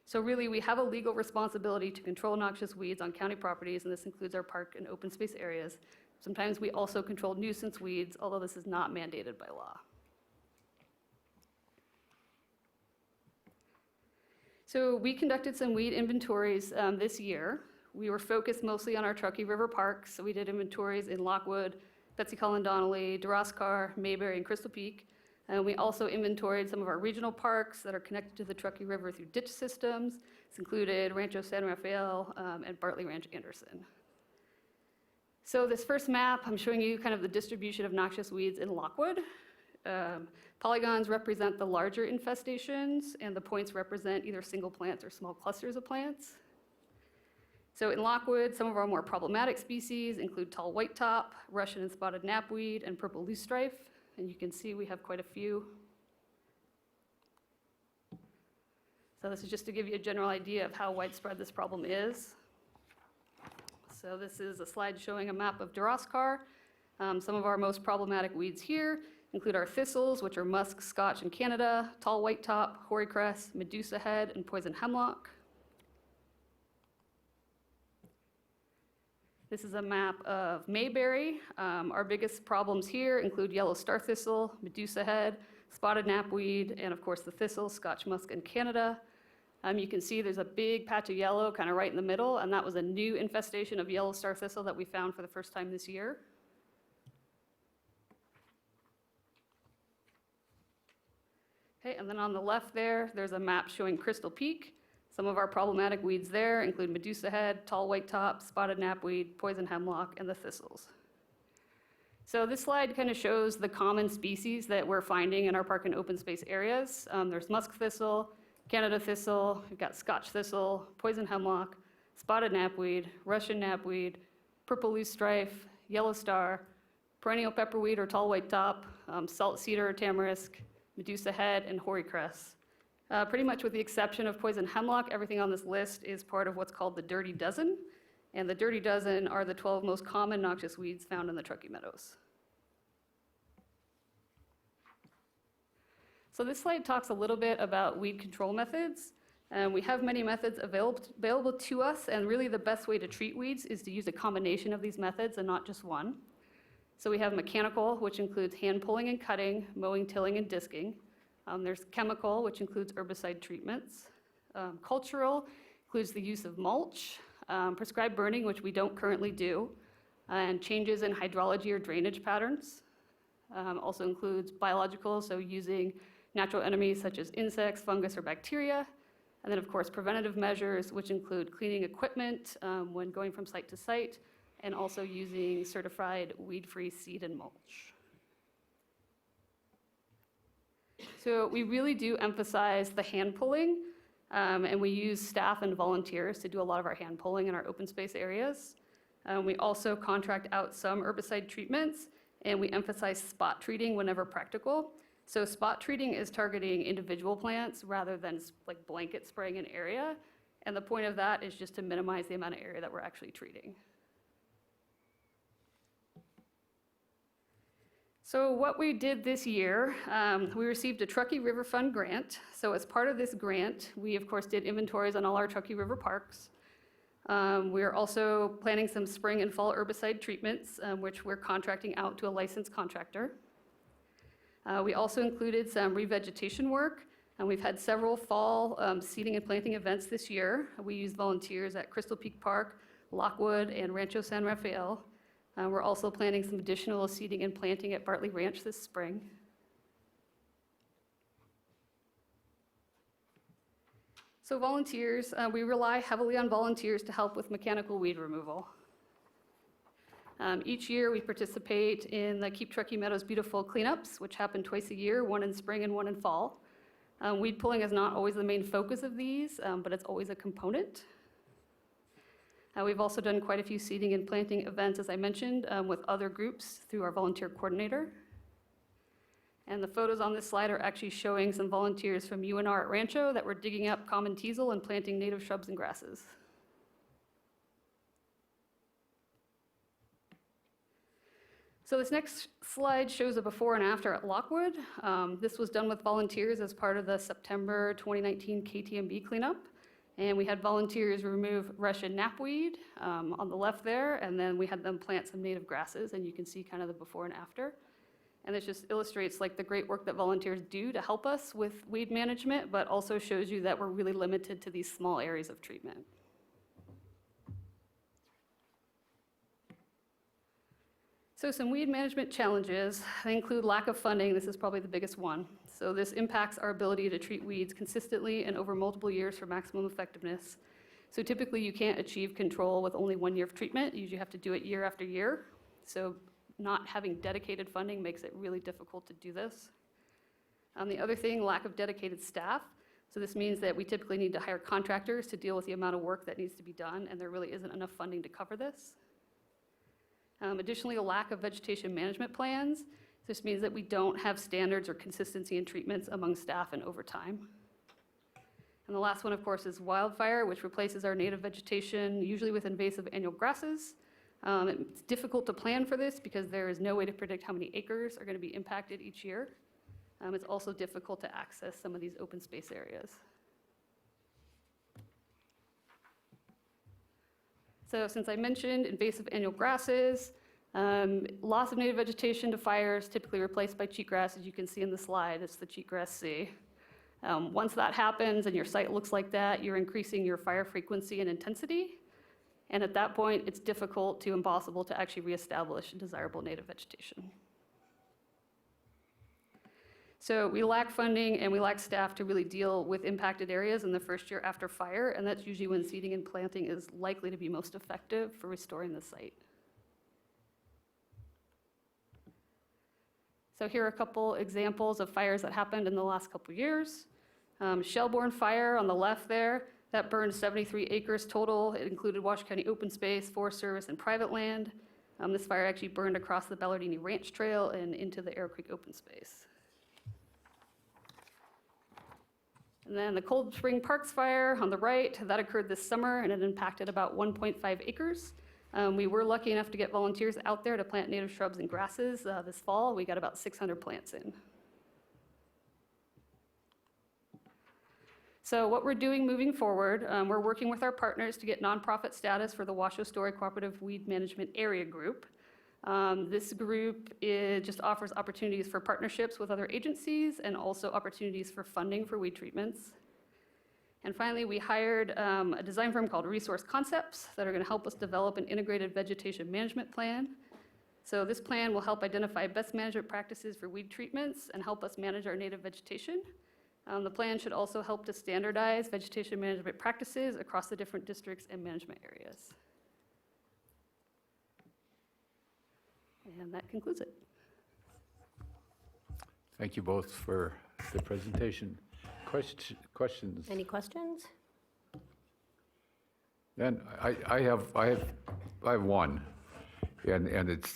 So really, we have a legal responsibility to control noxious weeds on county properties, and this includes our park and open space areas. Sometimes we also control nuisance weeds, although this is not mandated by law. So we conducted some weed inventories this year. We were focused mostly on our Truckee River parks, so we did inventories in Lockwood, Betsy Collin Donnelly, DeRoscar, Mayberry, and Crystal Peak. And we also inventoried some of our regional parks that are connected to the Truckee River through ditch systems. This included Rancho San Rafael and Bartley Ranch Anderson. So this first map, I'm showing you kind of the distribution of noxious weeds in Lockwood. Polygons represent the larger infestations, and the points represent either single plants or small clusters of plants. So in Lockwood, some of our more problematic species include tall whitetop, Russian and spotted knapweed, and purple loosestrife. And you can see we have quite a few. So this is just to give you a general idea of how widespread this problem is. So this is a slide showing a map of DeRoscar. Some of our most problematic weeds here include our thistles, which are musk, scotch, and Canada, tall whitetop, hoary cress, medusa head, and poison hemlock. This is a map of Mayberry. Our biggest problems here include yellow star thistle, medusa head, spotted knapweed, and of course the thistle, Scotch musk, and Canada. You can see there's a big patch of yellow kind of right in the middle, and that was a new infestation of yellow star thistle that we found for the first time this year. Okay, and then on the left there's a map showing Crystal Peak. Some of our problematic weeds there include medusa head, tall whitetop, spotted knapweed, poison hemlock, and the thistles. So this slide kind of shows the common species that we're finding in our park and open space areas. There's musk thistle, Canada thistle, we've got Scotch thistle, poison hemlock, spotted knapweed, Russian knapweed, purple loosestrife, yellow star, perennial pepperweed or tall white top, salt cedar or tamarisk, Medusa head, and hoary cress. Pretty much with the exception of poison hemlock, everything on this list is part of what's called the Dirty Dozen. And the Dirty Dozen are the 12 most common noxious weeds found in the Truckee Meadows. So this slide talks a little bit about weed control methods. We have many methods available to us, and really the best way to treat weeds is to use a combination of these methods and not just one. So we have mechanical, which includes hand pulling and cutting, mowing, tilling, and disking. There's chemical, which includes herbicide treatments. Cultural includes the use of mulch, prescribed burning, which we don't currently do, and changes in hydrology or drainage patterns. Also includes biological, so using natural enemies such as insects, fungus, or bacteria. And then, of course, preventative measures, which include cleaning equipment when going from site to site, and also using certified weed-free seed and mulch. So we really do emphasize the hand pulling, and we use staff and volunteers to do a lot of our hand pulling in our open space areas. We also contract out some herbicide treatments, and we emphasize spot treating whenever practical. So spot treating is targeting individual plants rather than like blanket spraying an area. And the point of that is just to minimize the amount of area that we're actually treating. So what we did this year, we received a Truckee River Fund grant. So as part of this grant, we of course did inventories on all our Truckee River parks. We are also planning some spring and fall herbicide treatments, which we're contracting out to a licensed contractor. We also included some revegetation work, and we've had several fall seeding and planting events this year. We used volunteers at Crystal Peak Park, Lockwood, and Rancho San Rafael. We're also planning some additional seeding and planting at Bartley Ranch this spring. So volunteers, we rely heavily on volunteers to help with mechanical weed removal. Each year we participate in the Keep Truckee Meadows Beautiful cleanups, which happen twice a year, one in spring and one in fall. Weed pulling is not always the main focus of these, but it's always a component. We've also done quite a few seeding and planting events, as I mentioned, with other groups through our volunteer coordinator. And the photos on this slide are actually showing some volunteers from UNR at Rancho that were digging up common teasel and planting native shrubs and grasses. So this next slide shows a before and after at Lockwood. This was done with volunteers as part of the September 2019 KTMB cleanup. And we had volunteers remove Russian knapweed on the left there, and then we had them plant some native grasses, and you can see kind of the before and after. And this just illustrates like the great work that volunteers do to help us with weed management, but also shows you that we're really limited to these small areas of treatment. So some weed management challenges, they include lack of funding. This is probably the biggest one. So this impacts our ability to treat weeds consistently and over multiple years for maximum effectiveness. So typically you can't achieve control with only 1 year of treatment. You usually have to do it year after year. So not having dedicated funding makes it really difficult to do this. The other thing, lack of dedicated staff. So this means that we typically need to hire contractors to deal with the amount of work that needs to be done, and there really isn't enough funding to cover this. Additionally, a lack of vegetation management plans. This means that we don't have standards or consistency in treatments among staff and over time. And the last one, of course, is wildfire, which replaces our native vegetation, usually with invasive annual grasses. It's difficult to plan for this because there is no way to predict how many acres are going to be impacted each year. It's also difficult to access some of these open space areas. So since I mentioned invasive annual grasses, loss of native vegetation to fires typically replaced by cheatgrass, as you can see in the slide, it's the cheatgrass C. Once that happens and your site looks like that, you're increasing your fire frequency and intensity. And at that point, it's difficult to impossible to actually reestablish desirable native vegetation. So we lack funding and we lack staff to really deal with impacted areas in the first year after fire, and that's usually when seeding and planting is likely to be most effective for restoring the site. So here are a couple examples of fires that happened in the last couple years. Shelbourne fire on the left there, that burned 73 acres total. It included Washoe County open space, Forest Service, and private land. This fire actually burned across the Ballardini Ranch Trail and into the Arrow Creek open space. And then the Cold Spring Parks fire on the right, that occurred this summer and it impacted about 1.5 acres. We were lucky enough to get volunteers out there to plant native shrubs and grasses this fall. We got about 600 plants in. So what we're doing moving forward, we're working with our partners to get nonprofit status for the Washoe Story Cooperative Weed Management Area Group. This group just offers opportunities for partnerships with other agencies and also opportunities for funding for weed treatments. And finally, we hired a design firm called Resource Concepts that are going to help us develop an integrated vegetation management plan. So this plan will help identify best management practices for weed treatments and help us manage our native vegetation. The plan should also help to standardize vegetation management practices across the different districts and management areas. And that concludes it. Thank you both for the presentation. Questions? Any questions? Then I have one, and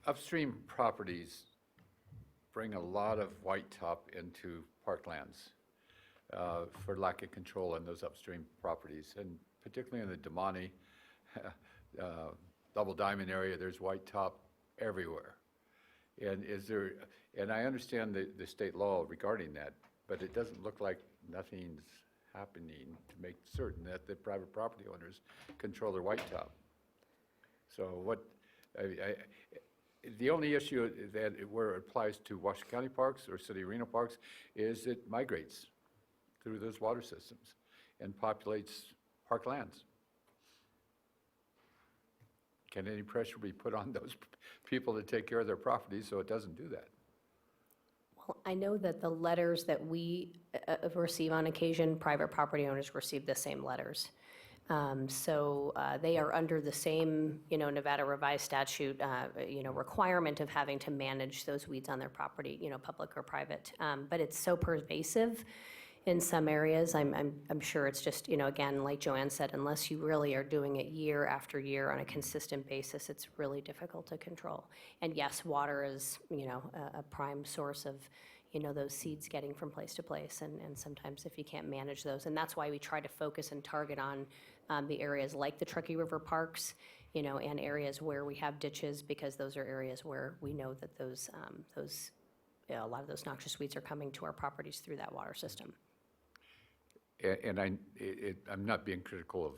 upstream properties bring a lot of white top into parklands for lack of control in those upstream properties, and particularly in the Damani, Double Diamond area, there's white top everywhere. And I understand the state law regarding that, but it doesn't look like nothing's happening to make certain that the private property owners control their white top. So the only issue that where it applies to Washoe County parks or City of Reno parks is it migrates through those water systems and populates parklands. Can any pressure be put on those people to take care of their properties so it doesn't do that? Well, I know that the letters that we receive on occasion, private property owners receive the same letters. So they are under the same, Nevada revised statute, requirement of having to manage those weeds on their property, public or private. But it's so pervasive in some areas. I'm sure it's just, again, like Joanne said, unless you really are doing it year after year on a consistent basis, it's really difficult to control. And yes, water is, a prime source of, those seeds getting from place to place. And sometimes if you can't manage those, and that's why we try to focus and target on the areas like the Truckee River parks, and areas where we have ditches, because those are areas where we know that a lot of those noxious weeds are coming to our properties through that water system. And I'm not being critical of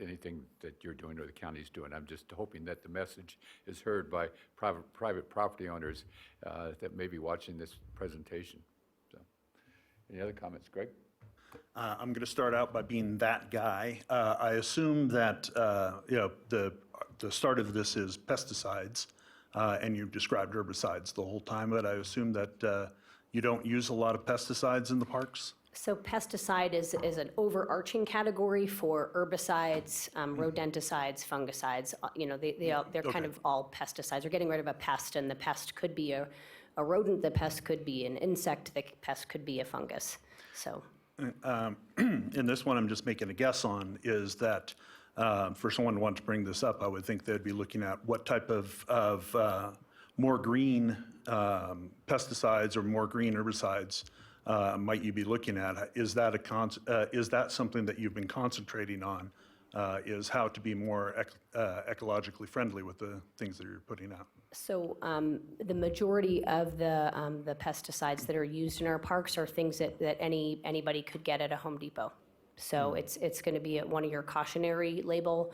anything that you're doing or the county's doing. I'm just hoping that the message is heard by private property owners that may be watching this presentation. So, any other comments, Greg? I'm going to start out by being that guy. I assume that the start of this is pesticides, and you've described herbicides the whole time, but I assume that you don't use a lot of pesticides in the parks? So pesticide is an overarching category for herbicides, rodenticides, fungicides. They're kind of all pesticides. We're getting rid of a pest, and the pest could be a rodent, the pest could be an insect, the pest could be a fungus. So. In this one, I'm just making a guess on, is that for someone to want to bring this up, I would think they'd be looking at what type of more green pesticides or more green herbicides might you be looking at? Is that something that you've been concentrating on? Is how to be more ecologically friendly with the things that you're putting out? So the majority of the pesticides that are used in our parks are things that anybody could get at a Home Depot. So it's going to be one of your cautionary label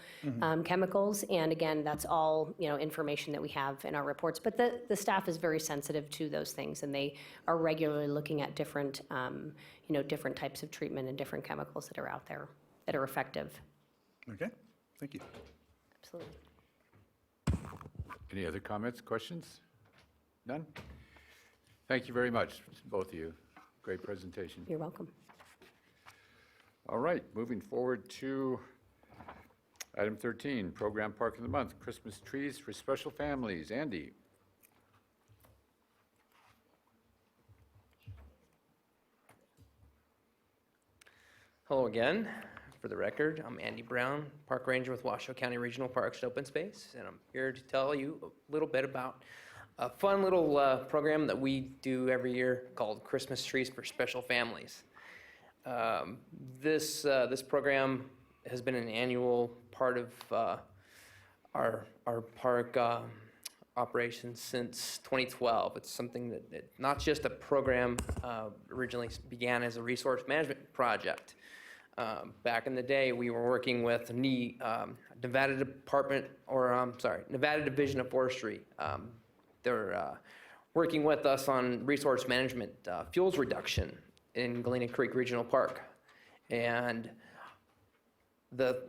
chemicals. And again, that's all information that we have in our reports. But the staff is very sensitive to those things, and they are regularly looking at different different types of treatment and different chemicals that are out there that are effective. Okay, thank you. Absolutely. Any other comments, questions? None? Thank you very much, both of you. Great presentation. You're welcome. All right, moving forward to item 13, Program Park of the Month, Christmas Trees for Special Families. Andy. Hello again. For the record, I'm Andy Brown, Park Ranger with Washoe County Regional Parks and Open Space, and I'm here to tell you a little bit about a fun little program that we do every year called Christmas Trees for Special Families. This program has been an annual part of our park operations since 2012. It's something that not just a program, originally began as a resource management project. Back in the day, we were working with the Nevada Nevada Division of Forestry. They're working with us on resource management, fuels reduction in Galena Creek Regional Park. And the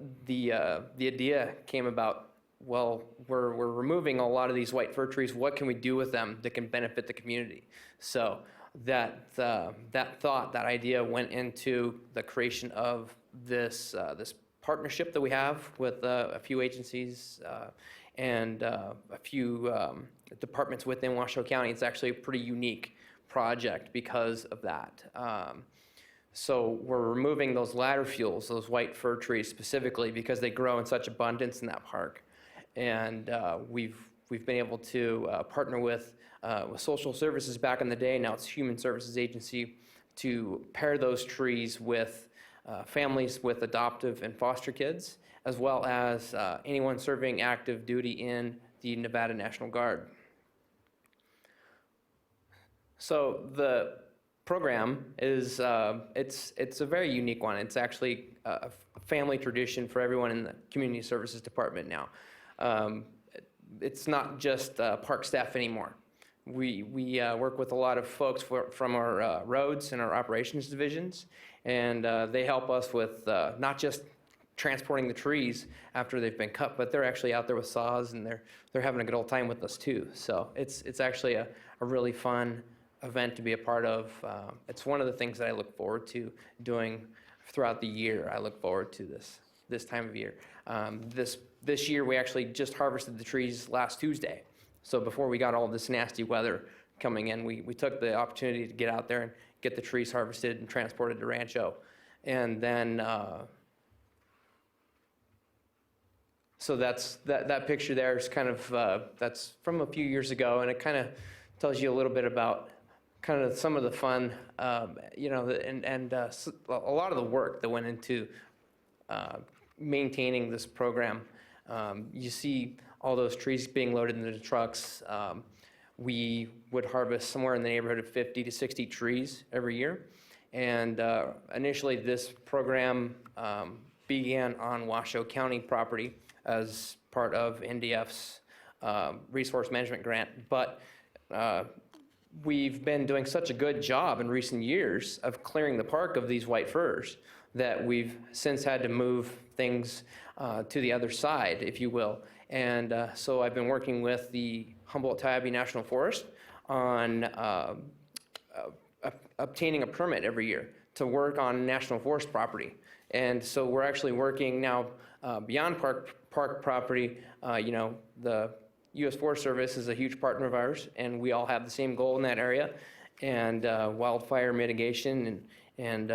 idea came about, well, we're removing a lot of these white fir trees. What can we do with them that can benefit the community? So that idea went into the creation of this partnership that we have with a few agencies and a few departments within Washoe County. It's actually a pretty unique project because of that. So we're removing those ladder fuels, those white fir trees specifically, because they grow in such abundance in that park. And we've been able to partner with social services back in the day. Now it's Human Services Agency to pair those trees with families with adoptive and foster kids, as well as anyone serving active duty in the Nevada National Guard. So the program is it's a very unique one. It's actually a family tradition for everyone in the Community Services Department now. It's not just park staff anymore. We work with a lot of folks from our roads and our operations divisions, and they help us with not just transporting the trees after they've been cut, but they're actually out there with saws, and they're having a good old time with us too. So it's actually a really fun event to be a part of. It's one of the things that I look forward to doing throughout the year. I look forward to this time of year. This year we actually just harvested the trees last Tuesday. So before we got all this nasty weather coming in, we took the opportunity to get out there and get the trees harvested and transported to Rancho. And then, so that picture there is kind of, that's from a few years ago, and it kind of tells you a little bit about kind of some of the fun, you know, and a lot of the work that went into maintaining this program. You see all those trees being loaded into the trucks. We would harvest somewhere in the neighborhood of 50 to 60 trees every year. And initially this program began on Washoe County property as part of NDF's resource management grant. But we've been doing such a good job in recent years of clearing the park of these white firs that we've since had to move things to the other side, if you will. And so I've been working with the Humboldt-Tioga National Forest on obtaining a permit every year to work on national forest property. And so we're actually working now beyond park property. You know, the U.S. Forest Service is a huge partner of ours, and we all have the same goal in that area. And wildfire mitigation and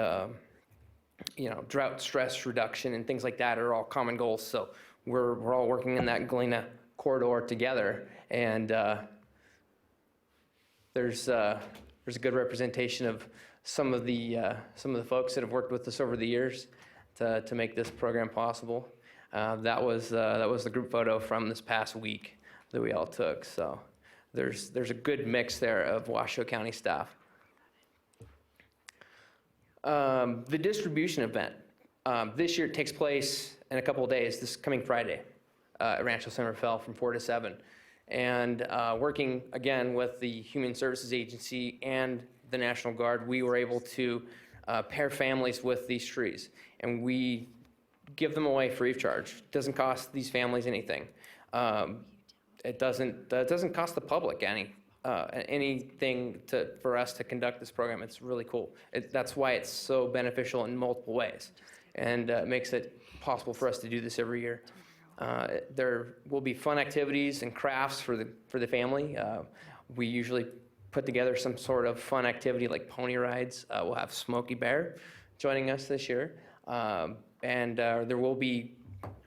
you know, drought stress reduction and things like that are all common goals. So we're all working in that Galena corridor together, and there's a good representation of some of the folks that have worked with us over the years to make this program possible. That was the group photo from this past week that we all took. So there's a good mix there of Washoe County staff. The distribution event this year takes place in a couple of days, this coming Friday at Rancho Summerfell from 4 to 7. And working again with the Human Services Agency and the National Guard, we were able to pair families with these trees. And we give them away free of charge. It doesn't cost these families anything. It doesn't cost the public anything for us to conduct this program. It's really cool. That's why it's so beneficial in multiple ways, and it makes it possible for us to do this every year. There will be fun activities and crafts for the family. We usually put together some sort of fun activity like pony rides. We'll have Smokey Bear joining us this year. and there will be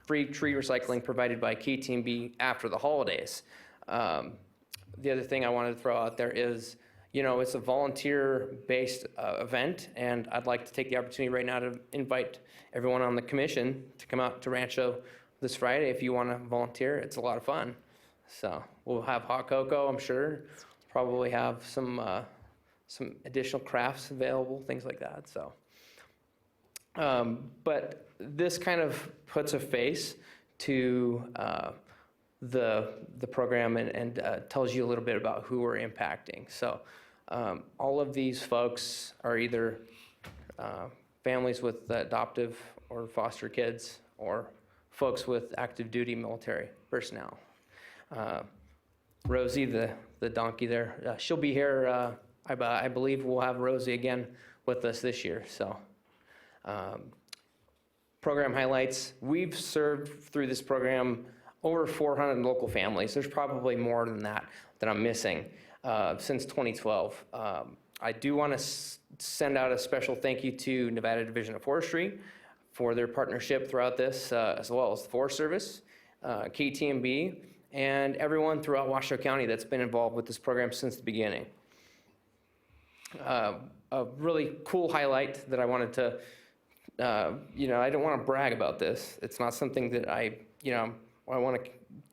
free tree recycling provided by KTMB after the holidays. The other thing I wanted to throw out there is, it's a volunteer-based event, and I'd like to take the opportunity right now to invite everyone on the commission to come out to Rancho this Friday if you want to volunteer. It's a lot of fun. So we'll have hot cocoa, I'm sure. Probably have some additional crafts available, things like that. So, but this kind of puts a face to the program and tells you a little bit about who we're impacting. So all of these folks are either families with adoptive or foster kids or folks with active duty military personnel. Rosie, the donkey there, she'll be here. I believe we'll have Rosie again with us this year. So program highlights. We've served through this program over 400 local families. There's probably more than that I'm missing since 2012. I do want to send out a special thank you to Nevada Division of Forestry for their partnership throughout this, as well as the Forest Service, KTMB, and everyone throughout Washoe County that's been involved with this program since the beginning. A really cool highlight that I wanted to, I don't want to brag about this. It's not something that I want to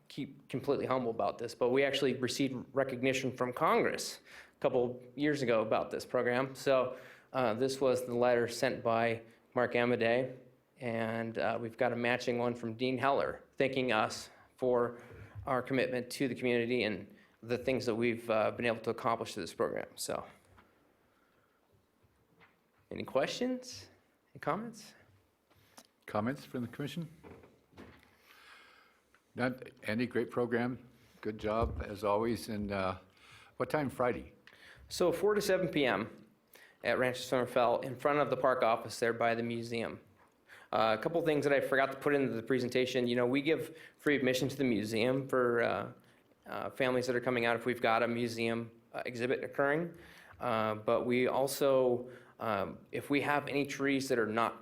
keep completely humble about this, but we actually received recognition from Congress a couple years ago about this program. So this was the letter sent by Mark Amadei, and we've got a matching one from Dean Heller, thanking us for our commitment to the community and the things that we've been able to accomplish through this program. So, any questions? Any comments? Comments from the commission? None. Andy, great program. Good job, as always. And what time Friday? So 4 to 7 p.m. at Rancho Sommerfeld in front of the park office there by the museum. A couple things that I forgot to put into the presentation. We give free admission to the museum for families that are coming out if we've got a museum exhibit occurring. But we also, if we have any trees that are not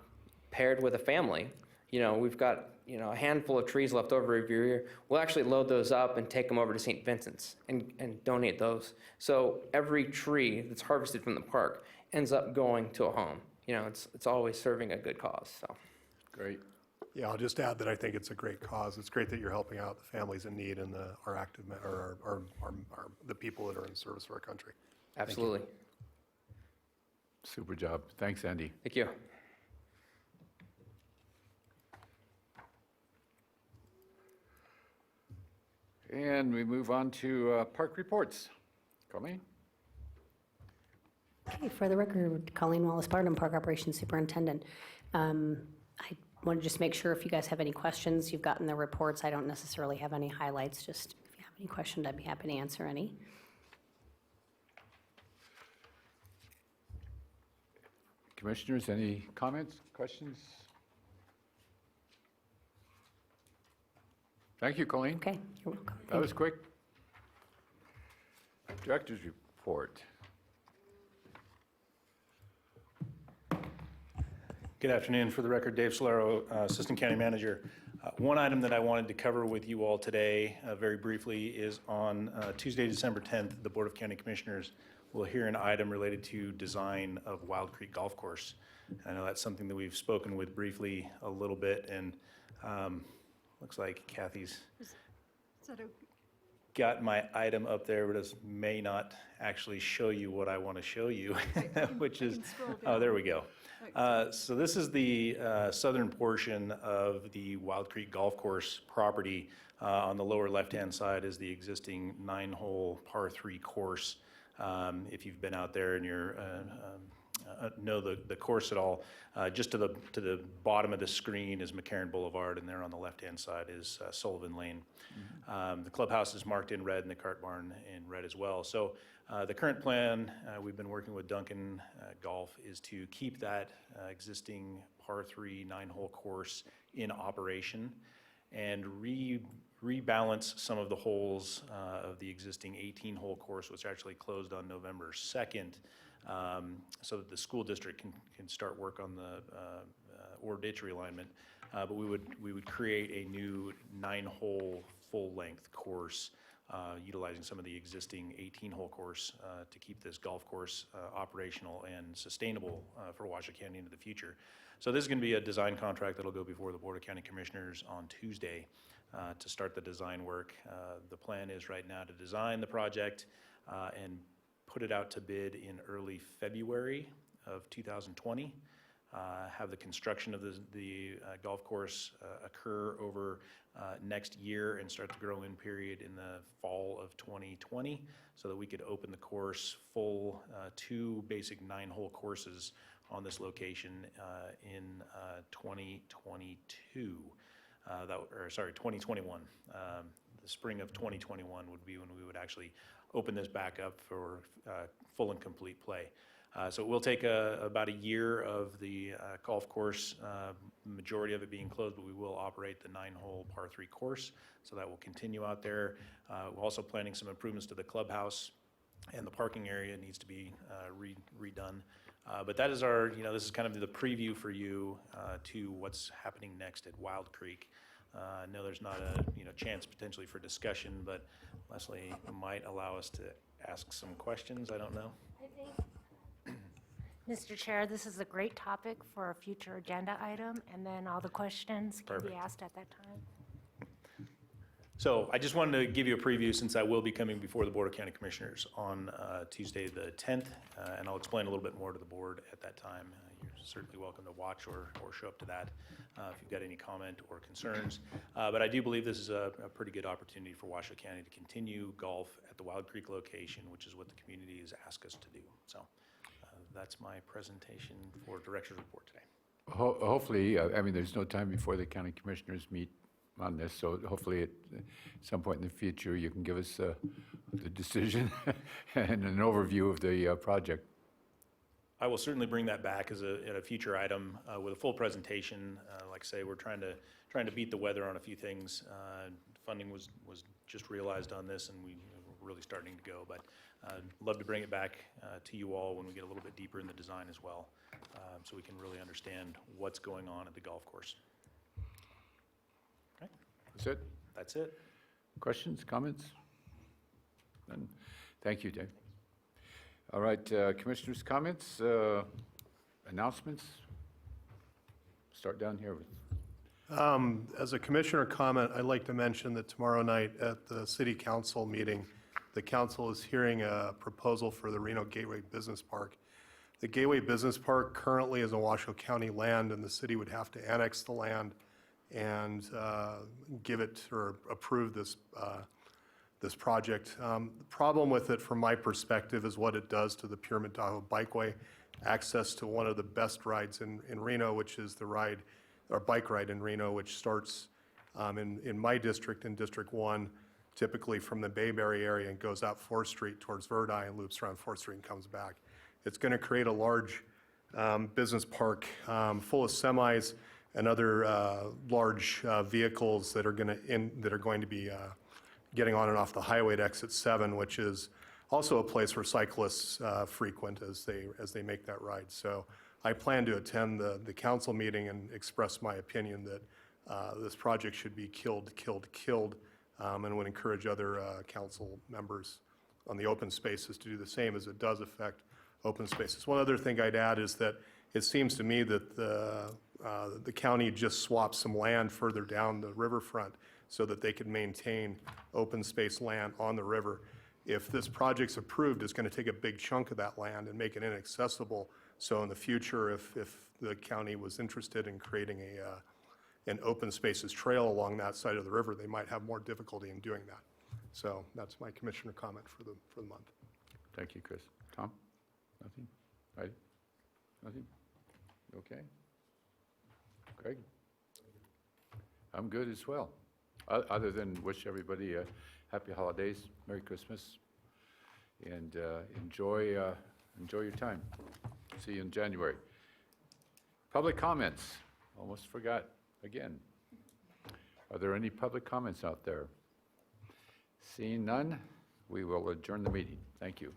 paired with a family, we've got a handful of trees left over every year, we'll actually load those up and take them over to St. Vincent's and donate those. So every tree that's harvested from the park ends up going to a home. It's always serving a good cause. So. Great. Yeah, I'll just add that I think it's a great cause. It's great that you're helping out the families in need and our active or the people that are in service of our country. Absolutely. Super job. Thanks, Andy. Thank you. And we move on to park reports. Colleen? Okay, for the record, Colleen Wallace-Barnum, Park Operations Superintendent. I want to just make sure if you guys have any questions, you've gotten the reports. I don't necessarily have any highlights, just if you have any questions, I'd be happy to answer any. Commissioners, any comments, questions? Thank you, Colleen. Okay, you're welcome. That was quick. Director's report. Good afternoon. For the record, Dave Solero, Assistant County Manager. One item that I wanted to cover with you all today, very briefly, is on Tuesday, December 10th, the Board of County Commissioners will hear an item related to design of Wild Creek Golf Course. I know that's something that we've spoken with briefly a little bit, and looks like Kathy's got my item up there, but it may not actually show you what I want to show you, which is, oh, there we go. So this is the southern portion of the Wild Creek Golf Course property. On the lower left-hand side is the existing 9-hole par 3 course. If you've been out there and you're know the course at all, just to the bottom of the screen is McCarran Boulevard, and there on the left-hand side is Sullivan Lane. The clubhouse is marked in red and the cart barn in red as well. So the current plan, we've been working with Duncan Golf, is to keep that existing par 3 9-hole course in operation and rebalance some of the holes of the existing 18-hole course, which actually closed on November 2nd, so that the school district can start work on the or ditch realignment, but we would create a new 9-hole full-length course utilizing some of the existing 18-hole course to keep this golf course operational and sustainable for Washoe County into the future. So this is going to be a design contract that'll go before the Board of County Commissioners on Tuesday to start the design work. The plan is right now to design the project and put it out to bid in early February of 2020. Have the construction of the golf course occur over next year and start the grow-in period in the fall of 2020 so that we could open the course full 2 basic 9-hole courses on this location in 2022. 2021. The spring of 2021 would be when we would actually open this back up for full and complete play. So it will take about a year of the golf course, majority of it being closed, but we will operate the 9-hole par 3 course. So that will continue out there. We're also planning some improvements to the clubhouse, and the parking area needs to be redone. But that is our, this is kind of the preview for you to what's happening next at Wild Creek. I know there's not a chance potentially for discussion, but Leslie might allow us to ask some questions. I don't know. Mr. Chair, this is a great topic for a future agenda item, and then all the questions can be asked at that time. So I just wanted to give you a preview since I will be coming before the Board of County Commissioners on Tuesday the 10th, and I'll explain a little bit more to the board at that time. You're certainly welcome to watch or show up to that if you've got any comment or concerns. But I do believe this is a pretty good opportunity for Washoe County to continue golf at the Wild Creek location, which is what the community has asked us to do. So that's my presentation for Director's Report today. Hopefully, I mean, there's no time before the county commissioners meet on this, so hopefully at some point in the future, you can give us the decision and an overview of the project. I will certainly bring that back as a future item with a full presentation. Like I say, we're trying to beat the weather on a few things. Funding was just realized on this, and we're really starting to go. But I'd love to bring it back to you all when we get a little bit deeper in the design as well, so we can really understand what's going on at the golf course. Okay. That's it? That's it. Questions, comments? None? Thank you, Dave. All right, commissioners' comments, announcements? Start down here with. As a commissioner comment, I'd like to mention that tomorrow night at the city council meeting, the council is hearing a proposal for the Reno Gateway Business Park. The Gateway Business Park currently is in Washoe County land, and the city would have to annex the land and give it or approve this project. The problem with it, from my perspective, is what it does to the Pyramid Tahoe Bikeway, access to one of the best rides in Reno, which is the bike ride in Reno, which starts in my district, in District 1, typically from the Bayberry area, and goes out 4th Street towards Verdi and loops around 4th Street and comes back. It's going to create a large business park full of semis and other large vehicles that are going to be getting on and off the highway at exit 7, which is also a place where cyclists frequent as they make that ride. So I plan to attend the council meeting and express my opinion that this project should be killed, and would encourage other council members on the open spaces to do the same, as it does affect open spaces. One other thing I'd add is that it seems to me that the county just swapped some land further down the riverfront so that they could maintain open space land on the river. If this project's approved, it's going to take a big chunk of that land and make it inaccessible. So in the future, if the county was interested in creating an open spaces trail along that side of the river, they might have more difficulty in doing that. So that's my commissioner comment for the month. Thank you, Chris. Tom? Nothing? Heidi? Nothing? Okay. Greg? I'm good as well. Other than wish everybody a happy holidays, Merry Christmas, and enjoy your time. See you in January. Public comments. Almost forgot again. Are there any public comments out there? Seeing none, we will adjourn the meeting. Thank you.